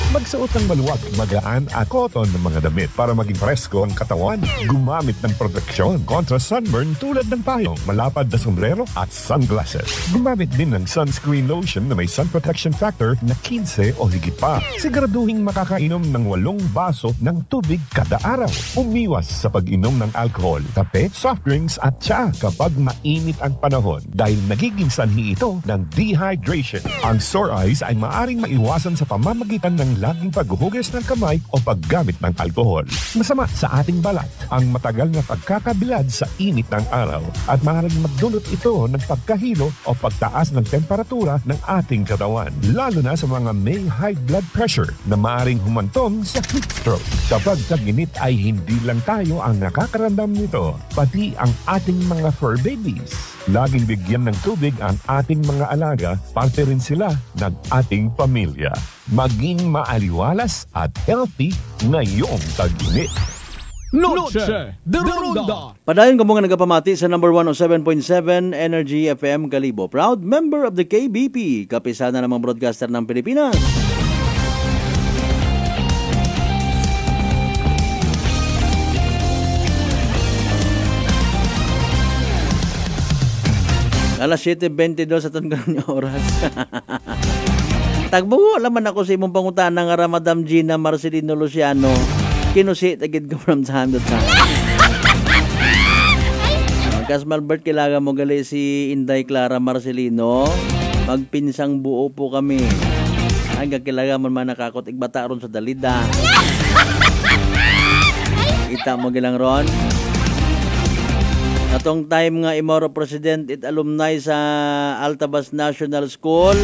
Magsuot ng maluwag, magaan at cotton ng mga damit para maging presko ang katawan. Gumamit ng proteksyon kontra sunburn tulad ng payong, malapad na sombrero at sunglasses. Gumamit din ng sunscreen lotion na may sun protection factor na 15 o higit pa. Siguraduhin makakainom ng 8 baso ng tubig kada araw. Umiwas sa pag-inom ng alcohol, kape, soft drinks at tsa kapag mainit ang panahon dahil nagiging sanhi ito ng dehydration. Ang sore eyes ay maaring maiwasan sa pamamagitan ng laging paghuhugas ng kamay o paggamit ng alkohol. Masama sa ating balat ang matagal na pagkakabilad sa init ng araw at maaaring magdulot ito ng pagkahilo o pagtaas ng temperatura ng ating katawan, lalo na sa mga may high blood pressure na maaaring humantong sa heat stroke. Kapag tag-init ay hindi lang tayo ang nakakaramdam nito, pati ang ating mga fur babies. Laging bigyan ng tubig ang ating mga alaga, parte rin sila ng ating pamilya. Maging maaliwalas at healthy ngayong tag-init. Noche de Ronda. Padayon ko mga nagapamati sa number 107.7 Energy FM Kalibo. Proud member of the KBP, kapisana ng mga broadcaster ng Pilipinas. Alas 7:22 sa tungan ng oras. Tagbo, laman ako sa imong pangutana nga Madam Gina Marcelino Luciano. Kinusi, tagid ko from time to time. Kasmalbert, kailangan mo gali si Inday Clara Marcelino. Magpinsang buo po kami. Hanggang kailangan mo man nakakot, igbata ron sa dalida. Kita mo gilang ron. Atong time nga Imoro President at alumni sa Altabas National School.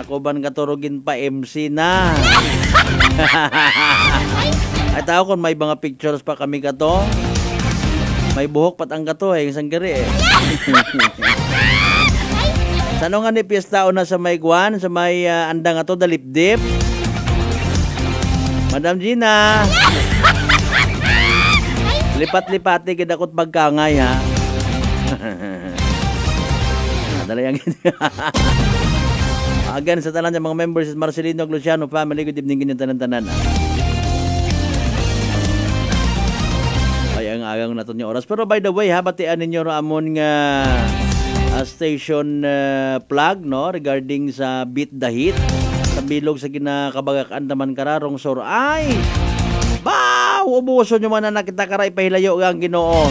Ako ban katurugin pa MC na. Ay tao kung may mga pictures pa kami kato. May buhok patang kato isang gari Sano nga ni piyestao na sa may guwan, sa may andang ato dalipdip. Madam Gina. Lipat-lipati kidakot pagkangay ha. Dali ang again sa tanan ng mga members sa Marcelino Luciano family, good evening kinyo tanan-tanan. Ay ang agang naton yung oras. Pero by the way ha, batian ninyo amon nga station plug no regarding sa Beat the Hit sa bilog sa ginakabagakan naman kararong sor ay ubuso nyo man na nakita karay pahilayo ang Ginoo.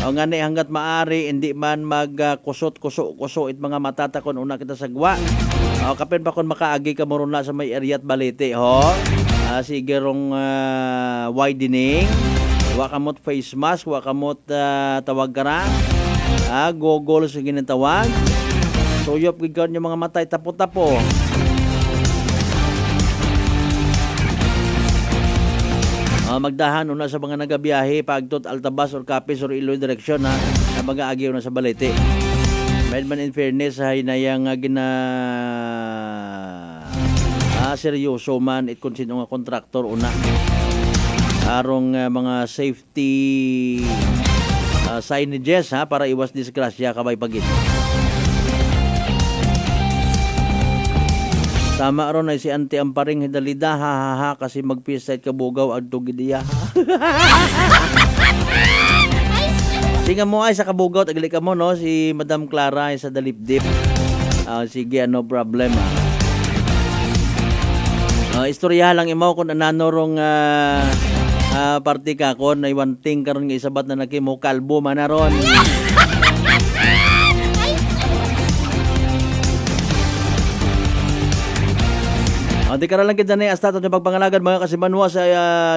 O nga ni hanggat maari hindi man magkusot-kuso it mga matata kon una kita sagwa. O kapin pa kon makaagi ka moron na sa may area at balete ho. Sige rong widening. Wa kamot face mask, wa kamot tawag kara. Gogol sa ginatawag. Suyop gigawin yung mga matay tapo-tapo. Magdahan una sa mga nagabiyahe pagtot Altabas or Capiz or Iloy direksyon ha na mag-aagyaw na sa balete. Medman in fairness hay nayang seryoso man it kung sino nga kontraktor una arong mga safety signages ha para iwas disgrasya kabay pagit. Tama ron ay si Auntie Amparing Hidalida ha kasi magpisait kabugaw adto gidiya. Tinga mo ay sa kabugaw tagali ka mo no si Madam Clara ay sa dalipdip. Sige no problem. Istorya lang imaw kun ananorong party ka kon ay wanting karon nga isabat na nakimo kalbo man ron. Di ka lang kita na hasta aton yung pagpangalagan mga kasimanwa sa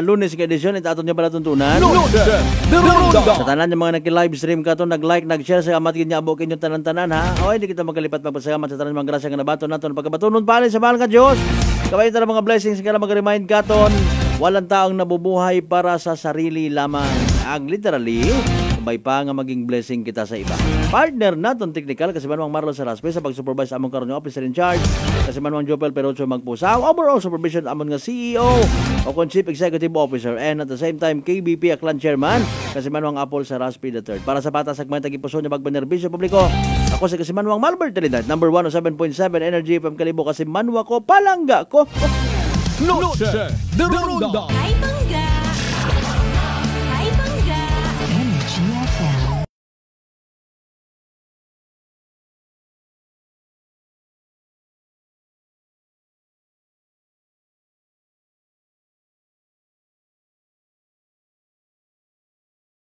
Lunes ka edisyon ito aton yung palatuntunan. Sa tanan yung mga nag-live stream ka to, nag-like, nag-share sa amat niya abo kinyo tanan-tanan ha. O hindi kita magkalipat magpasalamat sa tanan mga grasya nga nabato naton pagkabatunon pa sa mahal nga Diyos. Kabay ito mga blessings ka na mag-remind ka ton. Walang taong nabubuhay para sa sarili lamang. Ang literally, sabay pa nga maging blessing kita sa iba. Partner naton technical kasi manwang Marlon Saraspe sa pag-supervise among karon nga officer in charge, kasi manwang Jopel Perocho Magpusa, overall supervision amon nga CEO o kon Chief Executive Officer, and at the same time KBP Aklan Chairman kasi manwang Apple Saraspe III. Para sa pata segment tagipuso niya pagbenerbisyo publiko, ako si kasi manwang Malbert Trinidad, number 107.7 Energy FM Kalibo kasi manwa ko palangga ko. Noche de Ronda. Ay,